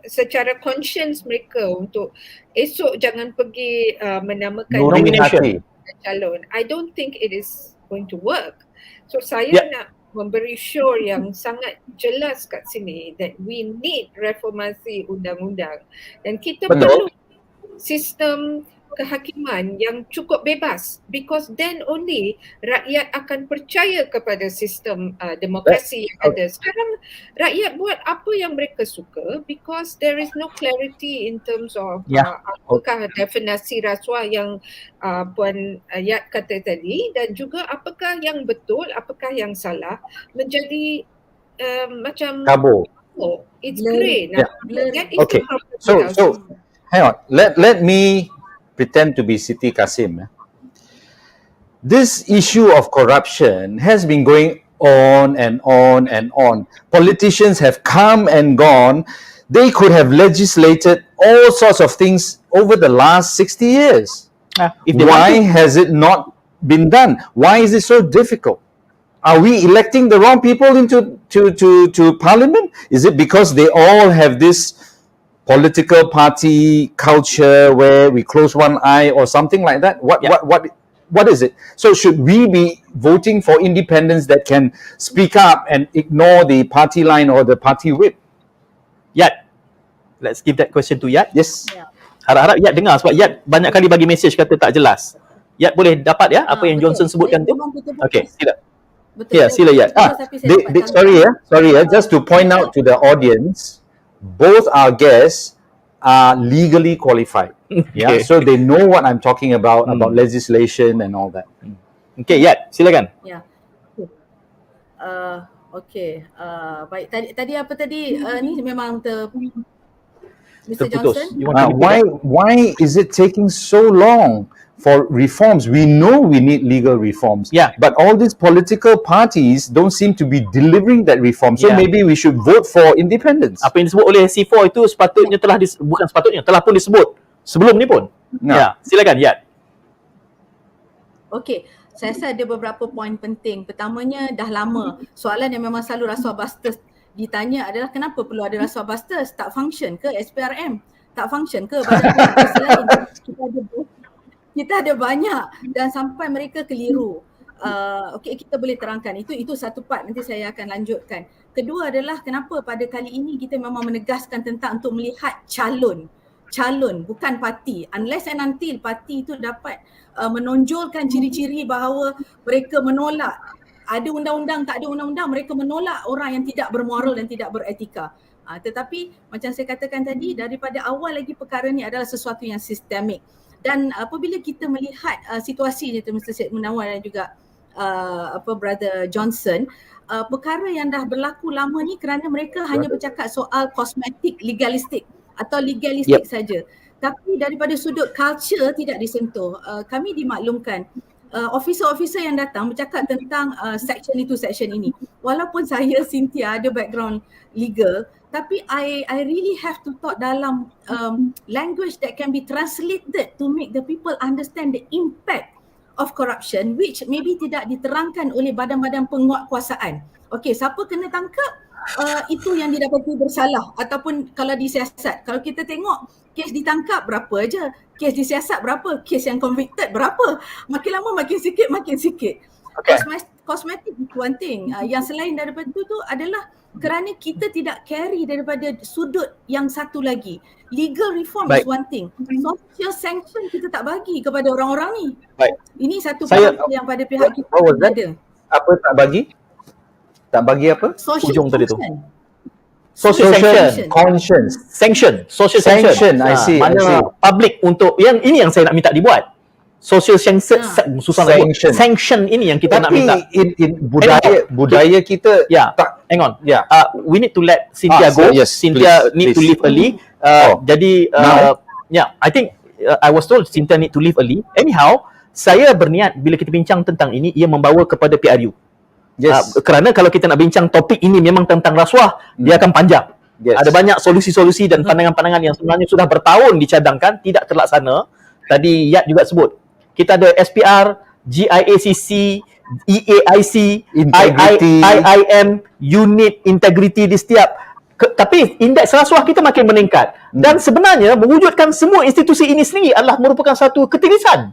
secara conscience mereka untuk esok jangan pergi menamakan nomination calon, I don't think it is going to work. So saya nak memberi sure yang sangat jelas kat sini that we need reformasi undang-undang dan kita perlu sistem kehakiman yang cukup bebas, because then only rakyat akan percaya kepada sistem demokrasi yang ada. Sekarang rakyat buat apa yang mereka suka because there is no clarity in terms of apakah definisi rasuah yang Puan Yat kata tadi, dan juga apakah yang betul, apakah yang salah, menjadi macam kabur. It's grey. Okay, so hang on, let me pretend to be Siti Kasim. This issue of corruption has been going on and on and on. Politicians have come and gone. They could have legislated all sorts of things over the last 60 years. Why has it not been done? Why is it so difficult? Are we electing the wrong people into to parliament? Is it because they all have this political party culture where we close one eye or something like that? What is it? So should we be voting for independents that can speak up and ignore the party line or the party whip? Yat, let's give that question to Yat. Yes. Harap-harap Yat dengar sebab Yat banyak kali bagi mesej kata tak jelas. Yat boleh dapat apa yang Johnson sebutkan tu? Okay, sila. Ya, sila Yat. Sorry, just to point out to the audience, both our guests are legally qualified. Okay. So they know what I'm talking about legislation and all that. Okay, Yat, silakan. Okay. Baik, tadi apa tadi? Ni memang Mr. Terputus. Johnson. Why is it taking so long for reforms? We know we need legal reforms. But all these political parties don't seem to be delivering that reform. So maybe we should vote for independence. Apa yang disebut oleh C4 itu sepatutnya telah bukan sepatutnya, telah pun disebut sebelum ni pun. Silakan Yat. Okey, saya rasa ada beberapa poin penting. Pertamanya, dah lama soalan yang memang selalu rasuah busters ditanya adalah kenapa perlu ada rasuah busters? Tak function ke SPRM? Tak function ke badan pihak kes lain? Kita ada banyak dan sampai mereka keliru. Okey, kita boleh terangkan. Itu satu part, nanti saya akan lanjutkan. Kedua adalah kenapa pada kali ini kita memang menegaskan tentang untuk melihat calon bukan parti, unless and until parti itu dapat menonjolkan ciri-ciri bahawa mereka menolak ada undang-undang, tak ada undang-undang, mereka menolak orang yang tidak bermoral dan tidak beretika. Tetapi macam saya katakan tadi, daripada awal lagi perkara ni adalah sesuatu yang sistemik. Dan apabila kita melihat situasi ni, Mr. Syed Munawar dan juga Brother Johnson, perkara yang dah berlaku lama ni kerana mereka hanya bercakap soal kosmetik legalistik atau legalistik saja. Tapi daripada sudut culture tidak disentuh. Kami dimaklumkan officer-officer yang datang bercakap tentang section itu, section ini. Walaupun saya, Cynthia, ada background legal, tapi I really have to talk dalam language that can be translated to make the people understand the impact of corruption, which maybe tidak diterangkan oleh badan-badan penguatkuasaan. Okey, siapa kena tangkap, itu yang didapati bersalah ataupun kalau disiasat. Kalau kita tengok kes ditangkap berapa aja, kes disiasat berapa, kes yang convicted berapa. Makin lama makin sikit. Okay. Kosmetik itu one thing. Yang selain daripada itu tu adalah kerana kita tidak carry daripada sudut yang satu lagi. Legal reform is one thing. Social sanction kita tak bagi kepada orang-orang ni. Ini satu perkara yang pada pihak kita ada. Apa tak bagi? Tak bagi apa? Ujung tadi tu. Social sanction. Conscience. Social sanction. I see. Mana public untuk ini yang saya nak minta dibuat. Social sanction, susah nak buat. Sanction ini yang kita nak minta. Tapi in budaya kita tak. Hang on. We need to let Cynthia go. Yes, Cynthia please. need to leave early. Jadi I think I was told Cynthia need to leave early. Anyhow, saya berniat bila kita bincang tentang ini, ia membawa kepada PRU. Yes. Kerana kalau kita nak bincang topik ini memang tentang rasuah, dia akan panjang. Yes. Ada banyak solusi-solusi dan pandangan-pandangan yang sebenarnya sudah bertahun dicadangkan, tidak terlaksana. Tadi Yat juga sebut. Kita ada SPR, GIACC, EAIC, IIM, unit integriti di setiap. Tapi indeks rasuah kita makin meningkat. Dan sebenarnya mewujudkan semua institusi ini sendiri adalah merupakan satu ketirisan.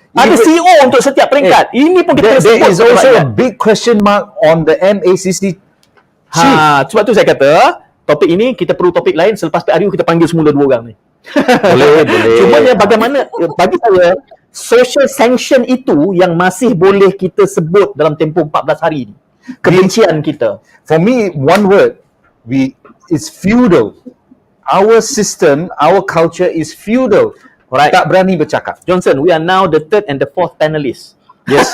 Ada CEO untuk setiap peringkat. Ini pun kita there is also a big question mark on the MACC chief. Sebab tu saya kata, topik ini kita perlu topik lain. Selepas PRU kita panggil semula dua orang ni. Boleh. Cumanya bagaimana, bagi saya, social sanction itu yang masih boleh kita sebut dalam tempoh 14 hari ni. Kebencian kita. For me, one word, it's feudal. Our system, our culture is feudal. Right. Tak berani bercakap. Johnson, we are now the third and the fourth panelist. Yes.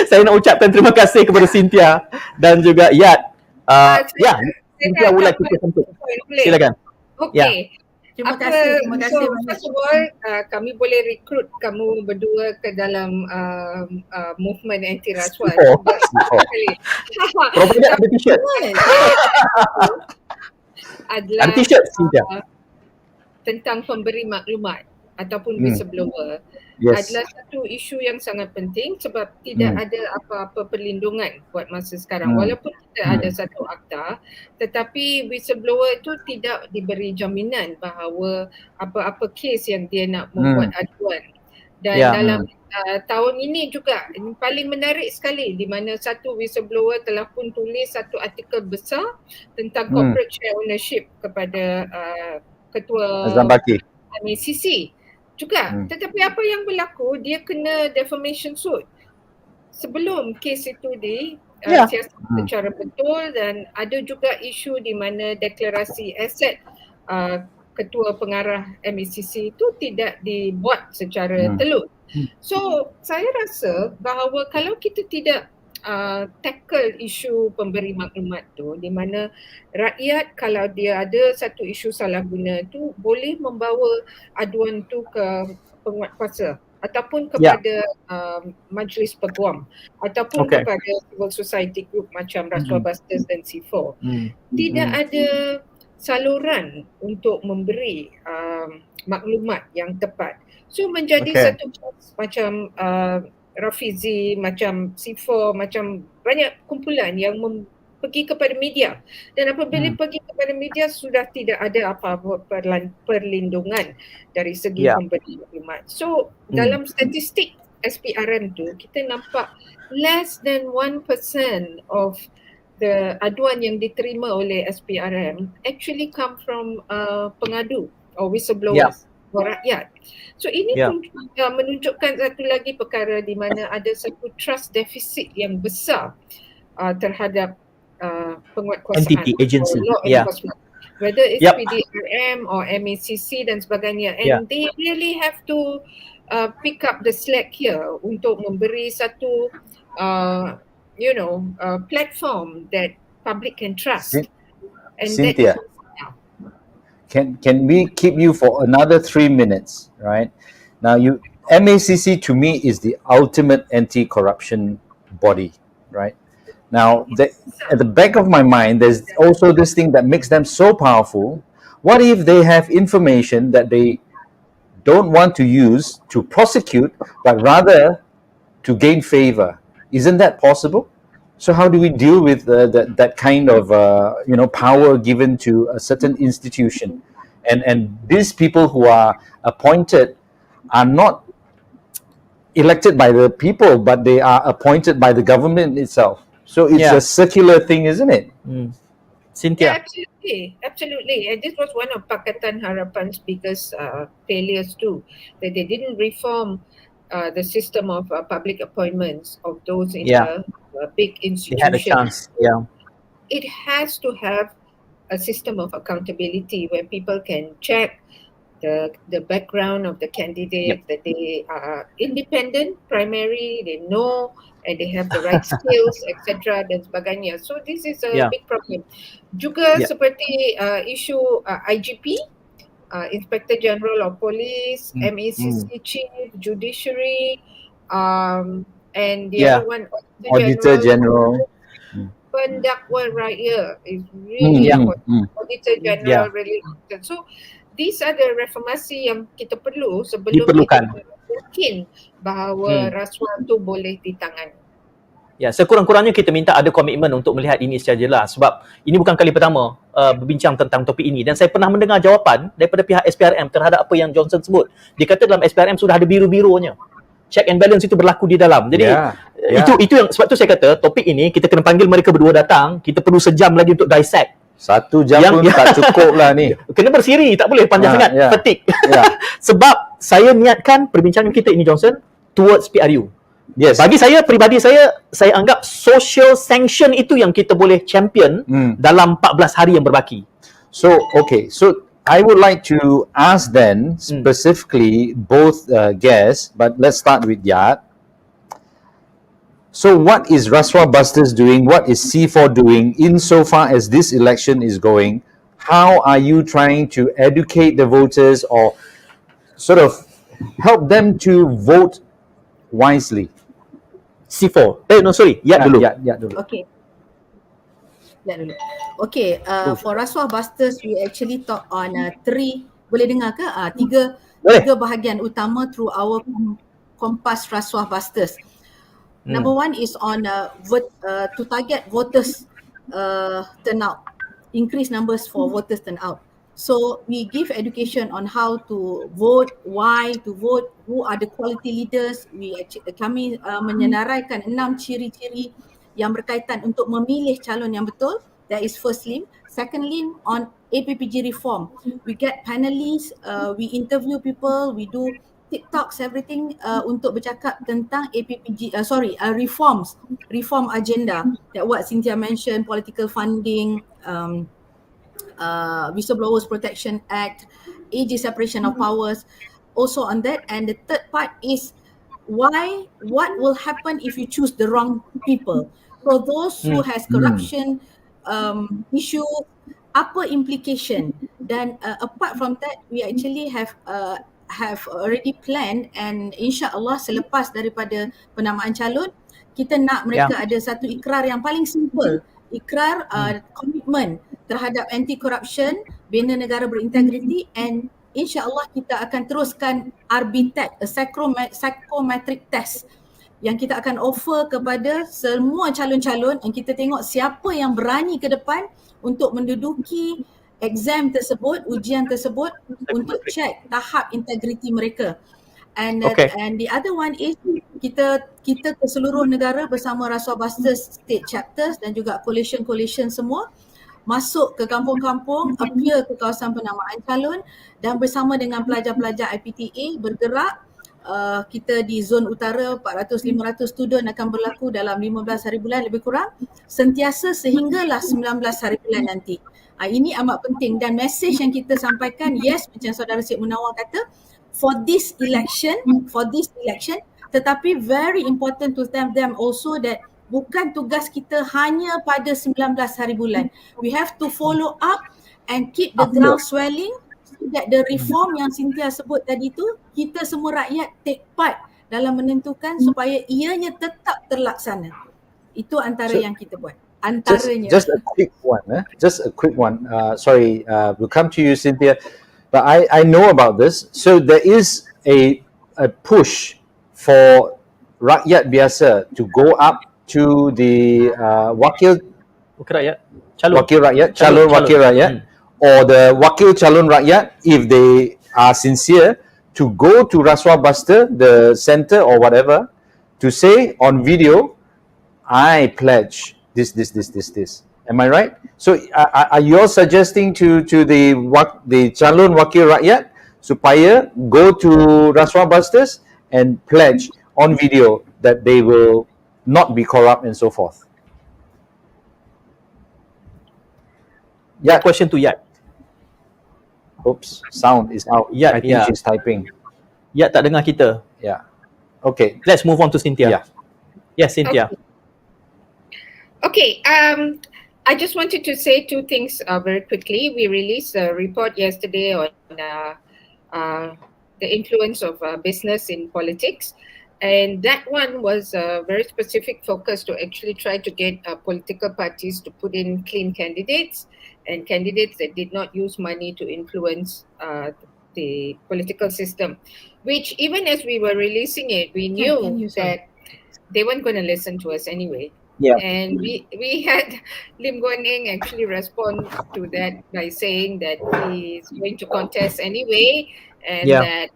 Saya nak ucapkan terima kasih kepada Cynthia dan juga Yat. Cynthia would like to say something. Silakan. Okay. Terima kasih. First of all, kami boleh rekrut kamu berdua ke dalam movement anti rasuah. Provider ada t-shirt. Adalah ada t-shirt Cynthia. tentang pemberi maklumat ataupun whistleblower adalah satu isu yang sangat penting sebab tidak ada apa-apa perlindungan buat masa sekarang. Walaupun kita ada satu akta, tetapi whistleblower itu tidak diberi jaminan bahawa apa-apa kes yang dia nak membuat aduan. Dan dalam tahun ini juga paling menarik sekali di mana satu whistleblower telah pun tulis satu artikel besar tentang corporate share ownership kepada Ketua MACC juga. Tetapi apa yang berlaku, dia kena defamation suit sebelum kes itu disiasat secara betul, dan ada juga isu di mana deklarasi aset Ketua Pengarah MACC itu tidak dibuat secara telus. So saya rasa bahawa kalau kita tidak tackle isu pemberi maklumat tu, di mana rakyat kalau dia ada satu isu salah guna tu boleh membawa aduan tu ke penguatkuasa ataupun kepada majlis peguam ataupun kepada civil society group macam Rasuah Busters dan C4. Tidak ada saluran untuk memberi maklumat yang tepat. So menjadi satu macam Rafizi, macam C4, macam banyak kumpulan yang pergi kepada media, dan apabila pergi kepada media sudah tidak ada apa-apa perlindungan dari segi pemberi maklumat. So dalam statistik SPRM tu kita nampak less than 1% of the aduan yang diterima oleh SPRM actually come from pengadu or whistleblowers rakyat. So ini menunjukkan satu lagi perkara di mana ada satu trust deficit yang besar terhadap penguatkuasaan entity agency, law enforcement, whether it's PDRM or MACC dan sebagainya, and they really have to pick up the slack here untuk memberi satu platform that public can trust. And Cynthia, can we keep you for another 3 minutes, right? Now, MACC to me is the ultimate anti-corruption body, right? Now, at the back of my mind, there's also this thing that makes them so powerful. What if they have information that they don't want to use to prosecute, but rather to gain favor? Isn't that possible? So how do we deal with that kind of power given to a certain institution? And these people who are appointed are not elected by the people, but they are appointed by the government itself. So it's a circular thing, isn't it? Cynthia. Absolutely. And this was one of Pakatan Harapan speakers' failures too, that they didn't reform the system of public appointments of those in the big institutions. They had a chance. It has to have a system of accountability where people can check the background of the candidate, that they are independent, primary, they know, and they have the right skills, etc. dan sebagainya. So this is a big problem. Juga seperti isu IGP, Inspector General of Police, MACC Chief, Judiciary, and the other one, Auditor General. Pendakwa Raya is really important. Auditor General really important. So these are the reformasi yang kita perlu sebelum kita yakin bahawa rasuah tu boleh ditangani. Ya, sekurang-kurangnya kita minta ada komitmen untuk melihat ini secara jelas, sebab ini bukan kali pertama berbincang tentang topik ini, dan saya pernah mendengar jawapan daripada pihak SPRM terhadap apa yang Johnson sebut. Dia kata dalam SPRM sudah ada biru-birunya. Check and balance itu berlaku di dalam. Jadi itu yang sebab tu saya kata topik ini kita kena panggil mereka berdua datang, kita perlu sejam lagi untuk dissect. 1 jam pun tak cukup lah ni. Kena bersiri, tak boleh panjang sangat. Petik. Sebab saya niatkan perbincangan kita ini, Johnson, towards PRU. Yes. Bagi saya, peribadi saya anggap social sanction itu yang kita boleh champion dalam 14 hari yang berbaki. So, okay. So, I would like to ask then, specifically, both guests, but let's start with Yat. So what is Rasuah Busters doing? What is C4 doing insofar as this election is going? How are you trying to educate the voters or sort of help them to vote wisely? C4. Yat dulu. Yat dulu. Okay. Yat dulu. Okay, for Rasuah Busters, we actually talk on 3, boleh dengar ke? 3 bahagian utama through our Kompas Rasuah Busters. Number 1 is on to target voters turnout, increase numbers for voters turnout. So we give education on how to vote, why to vote, who are the quality leaders. Kami menyenaraikan 6 ciri-ciri yang berkaitan untuk memilih calon yang betul. That is firstly. Secondly, on APPG reform, we get panelists, we interview people, we do TikToks, everything untuk bercakap tentang reform agenda, that what Cynthia mentioned, political funding, Whistleblowers Protection Act, AG separation of powers, also on that. And the third part is what will happen if you choose the wrong people. So those who has corruption issue, apa implication, dan apart from that, we actually have already planned, and insya-Allah selepas daripada penamaan calon, kita nak mereka ada satu ikrar yang paling simple, ikrar komitmen terhadap anti corruption, bina negara berintegriti, and insya-Allah kita akan teruskan RB test, a psychometric test yang kita akan offer kepada semua calon-calon, dan kita tengok siapa yang berani ke depan untuk menduduki exam tersebut, ujian tersebut, untuk check tahap integriti mereka. And the other one is kita ke seluruh negara bersama Rasuah Busters State Chapters dan juga coalition semua masuk ke kampung-kampung, appear ke kawasan penamaan calon dan bersama dengan pelajar-pelajar IPTA bergerak. Kita di zon utara 400-500 student akan berlaku dalam 15 hari bulan lebih kurang, sentiasa sehinggalah 19 hari bulan nanti. Ini amat penting dan mesej yang kita sampaikan, yes, macam saudara Syed Munawar kata, for this election, tetapi very important to tell them also that bukan tugas kita hanya pada 19 hari bulan. We have to follow up and keep the ground swelling so that the reform yang Cynthia sebut tadi tu, kita semua rakyat take part dalam menentukan supaya ianya tetap terlaksana. Itu antara yang kita buat. Antaranya. Just a quick one. Sorry, we'll come to you, Cynthia. But I know about this. So there is a push for rakyat biasa to go up to the wakil rakyat, calon wakil rakyat, or the wakil calon rakyat, if they are sincere, to go to Rasuah Buster, the center or whatever, to say on video, I pledge this. Am I right? So are you all suggesting to the calon wakil rakyat supaya go to Rasuah Busters and pledge on video that they will not be corrupt and so forth? Yeah, question to Yat. Oops, sound is out. Yeah, I think she's typing. Yat tak dengar kita. Yeah. Okay. Let's move on to Cynthia. Yeah. Yes, Cynthia. Okay. I just wanted to say two things very quickly. We released a report yesterday on the influence of business in politics. And that one was a very specific focus to actually try to get political parties to put in clean candidates and candidates that did not use money to influence the political system, which even as we were releasing it, we knew that they weren't going to listen to us anyway. Yeah. And we had Lim Guan Eng actually respond to that by saying that he's going to contest anyway, and that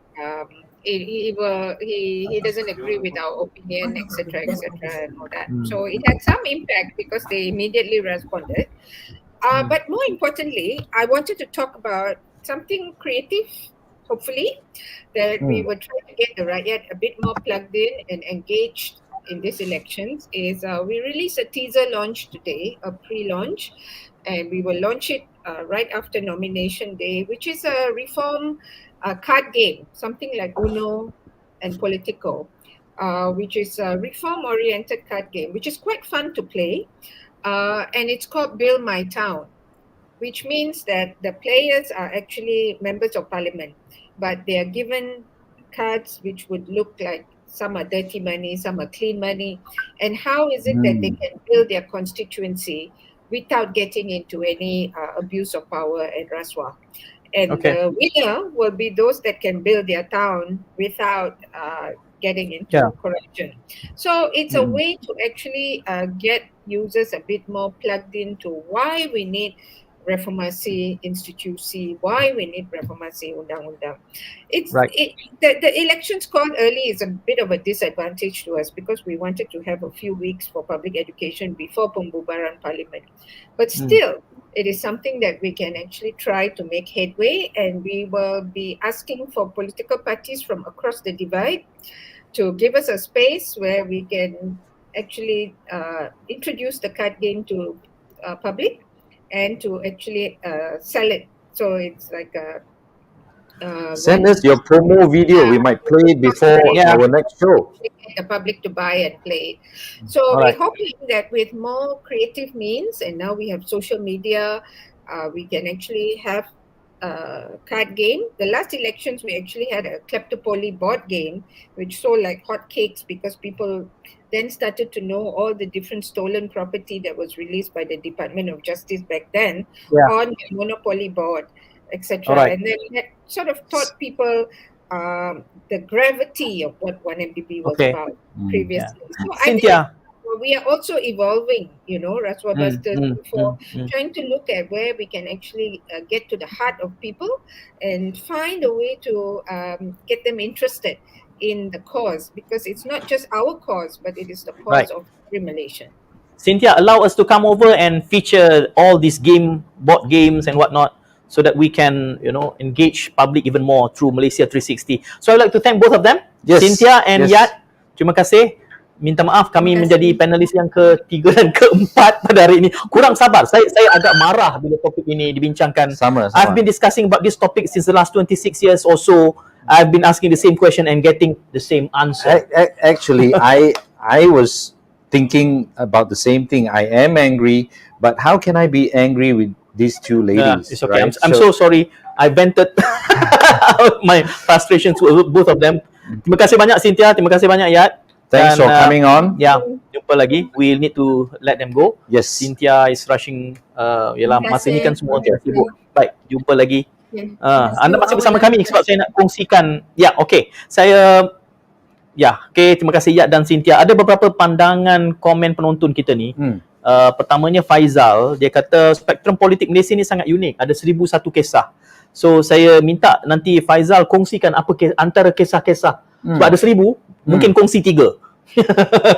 he doesn't agree with our opinion, etc., and all that. So it had some impact because they immediately responded. But more importantly, I wanted to talk about something creative, hopefully, that we will try to get the rakyat a bit more plugged in and engaged in these elections. Is we released a teaser launch today, a pre-launch, and we will launch it right after nomination day, which is a reform card game, something like Uno and Politico, which is a reform-oriented card game, which is quite fun to play. And it's called Build My Town, which means that the players are actually members of parliament, but they are given cards which would look like some are dirty money, some are clean money. And how is it that they can build their constituency without getting into any abuse of power and rasuah? And the winner will be those that can build their town without getting into corruption. So it's a way to actually get users a bit more plugged into why we need reformasi institusi, why we need reformasi undang-undang. The elections called early is a bit of a disadvantage to us because we wanted to have a few weeks for public education before pembubaran parliament. But still, it is something that we can actually try to make headway, and we will be asking for political parties from across the divide to give us a space where we can actually introduce the card game to public and to actually sell it. So it's like a send us your promo video. We might play it before our next show. The public to buy and play. So we're hoping that with more creative means, and now we have social media, we can actually have a card game. The last elections, we actually had a kleptopoly board game, which sold like hotcakes because people then started to know all the different stolen property that was released by the Department of Justice back then on the Monopoly board, etc. And then that sort of taught people the gravity of what 1MDB was Okay. about previously. So I think Cynthia. we are also evolving, Rasuah Busters, for trying to look at where we can actually get to the heart of people and find a way to get them interested in the cause, because it's not just our cause, but it is the cause of every Malaysian. Cynthia, allow us to come over and feature all these board games and whatnot, so that we can, engage public even more through Malaysia 360. So I'd like to thank both of them, Yes. Cynthia and Yes. Yat. Terima kasih. Minta maaf kami Terima menjadi kasih. panelis yang ketiga dan keempat pada hari ini. Kurang sabar. Saya agak marah bila topik ini dibincangkan. Sama. I've been discussing about this topic since the last 26 years or so. I've been asking the same question and getting the same answer. Actually, I was thinking about the same thing. I am angry, but how can I be angry with these two ladies? It's okay. Right? I'm so sorry. I vented my frustrations to both of them. Terima kasih banyak Cynthia, terima kasih banyak Yat. Thanks for coming on. Ya, jumpa lagi. We need to let them go. Yes. Cynthia is rushing. Yalah, Terima masa ni kan kasih. semua orang sibuk. Baik, jumpa lagi. Okay. Anda masih bersama kami sebab saya nak kongsikan. Ya, okey. Terima kasih Yat dan Cynthia. Ada beberapa pandangan komen penonton kita ni. Pertamanya Faizal, dia kata spektrum politik Malaysia ni sangat unik. Ada 1001 kisah. So saya minta nanti Faizal kongsikan apa antara kisah-kisah. Sebab ada 1000, mungkin kongsi 3.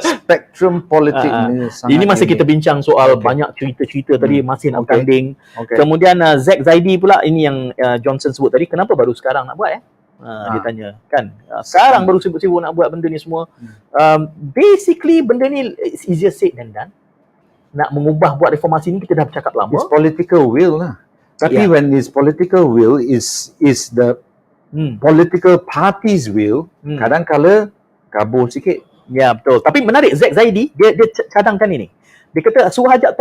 Spektrum politik ni sangat Ini masih unik. kita bincang soal banyak cerita-cerita tadi masih nak bertanding. Okay. Kemudian Zack Zaidi pula, ini yang Johnson sebut tadi, kenapa baru sekarang nak buat dia tanya kan, sekarang baru sibuk-sibuk nak buat benda ni semua. Basically benda ni it's easier said than done. Nak mengubah buat reformasi ni kita dah bercakap lama. It's political will lah. Tapi when it's political will is the political party's will, kadang-kala kabur sikit. Ya, betul. Tapi menarik, Zack Zaidi dia cadangkan ini. Dia kata suruh ajak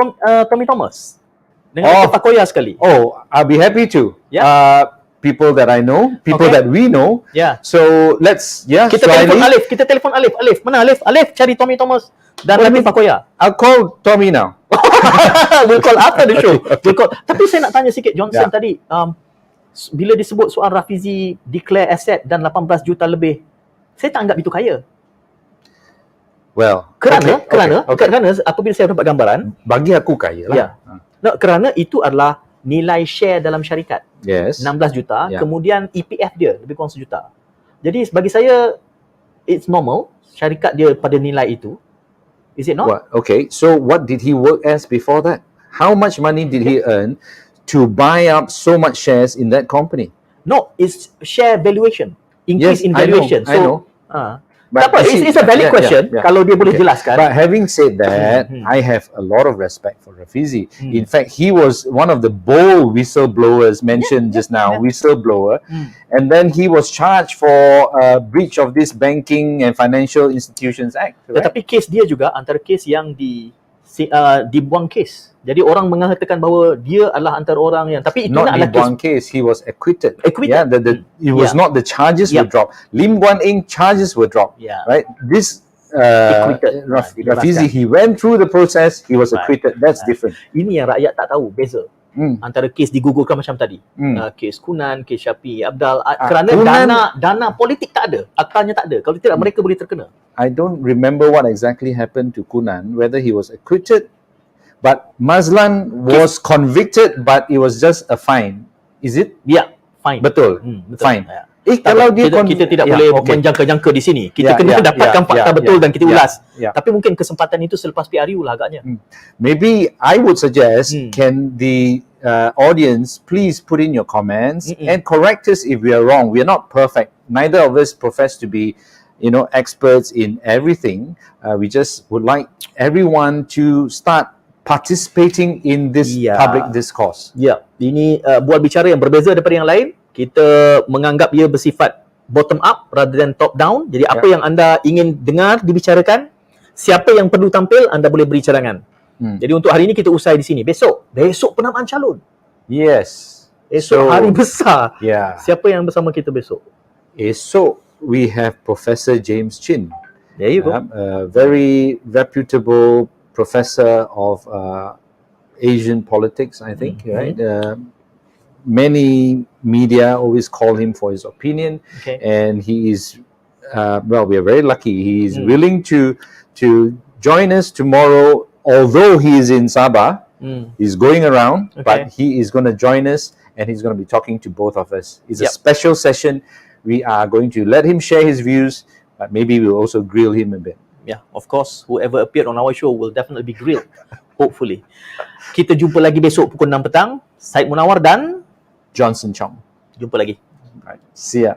Tommy Thomas dengan Fakoya sekali. Oh, I'll be happy to. People that I know, people that we know. Yeah. So let's Kita telefon Alif. Alif, mana Alif? Alif cari Tommy Thomas dan Latif Fakoya. I'll call Tommy now. We'll call after the show. Tapi saya nak tanya sikit Johnson tadi, bila disebut soal Rafizi declare asset dan 18 juta lebih, saya tak anggap itu kaya. Well, Kerana apabila saya dapat gambaran, bagi aku kaya lah. Kerana itu adalah nilai share dalam syarikat. Yes. 16 juta, kemudian EPF dia lebih kurang 1 juta. Jadi bagi saya it's normal syarikat dia pada nilai itu. Is it not? Okay, so what did he work as before that? How much money did he earn to buy up so much shares in that company? No, it's share valuation. Increase in valuation. I know. Tak apa, it's a valid question kalau dia boleh jelaskan. But having said that, I have a lot of respect for Rafizi. In fact, he was one of the bold whistleblowers mentioned just now, whistleblower. And then he was charged for breach of this Banking and Financial Institutions Act. Right? Tetapi kes dia juga antara kes yang dibuang kes. Jadi orang mengatakan bahawa dia adalah antara orang yang, tapi itu not adalah dibuang case, he was acquitted. Acquitted. It was not the charges were dropped. Lim Guan Eng charges were dropped. Right? This Rafizi, he went through the process, he was acquitted. That's different. Ini yang rakyat tak tahu beza. Antara kes digugurkan macam tadi. Kes Kunan, kes Syafiq Abdal, kerana dana politik tak ada, akalnya tak ada. Kalau tidak mereka boleh terkena. I don't remember what exactly happened to Kunan, whether he was acquitted, but Mazlan was convicted, but it was just a fine. Is it? Ya, fine. Betul. Fine. Kalau kita tidak boleh menjangka-jangka di sini. Kita kena dapatkan fakta betul dan kita ulas. Tapi mungkin kesempatan itu selepas PRU lah agaknya. Maybe I would suggest, can the audience please put in your comments and correct us if we are wrong. We are not perfect. Neither of us profess to be experts in everything. We just would like everyone to start participating in this public discourse. Ini buat bicara yang berbeza daripada yang lain. Kita menganggap ia bersifat bottom up rather than top down. Jadi apa yang anda ingin dengar dibicarakan, siapa yang perlu tampil, anda boleh beri cadangan. Jadi untuk hari ini kita usai di sini. Besok penamaan calon. Yes. Esok hari besar. Siapa yang bersama kita besok? Esok we have Professor James Chin. There you go. A very reputable professor of Asian politics, I think, right? Many media always call him for his opinion, Okay. and he is we are very lucky. He is willing to join us tomorrow. Although he is in Sabah, he's going around, but he is going to join us, and he's going to be talking to both of us. It's a special session. We are going to let him share his views, but maybe we'll also grill him a bit. Yeah, of course, whoever appeared on our show will definitely be grilled. Hopefully. Kita jumpa lagi besok pukul 6 petang. Syed Munawar dan Johnson Chong. jumpa lagi. All right. See ya.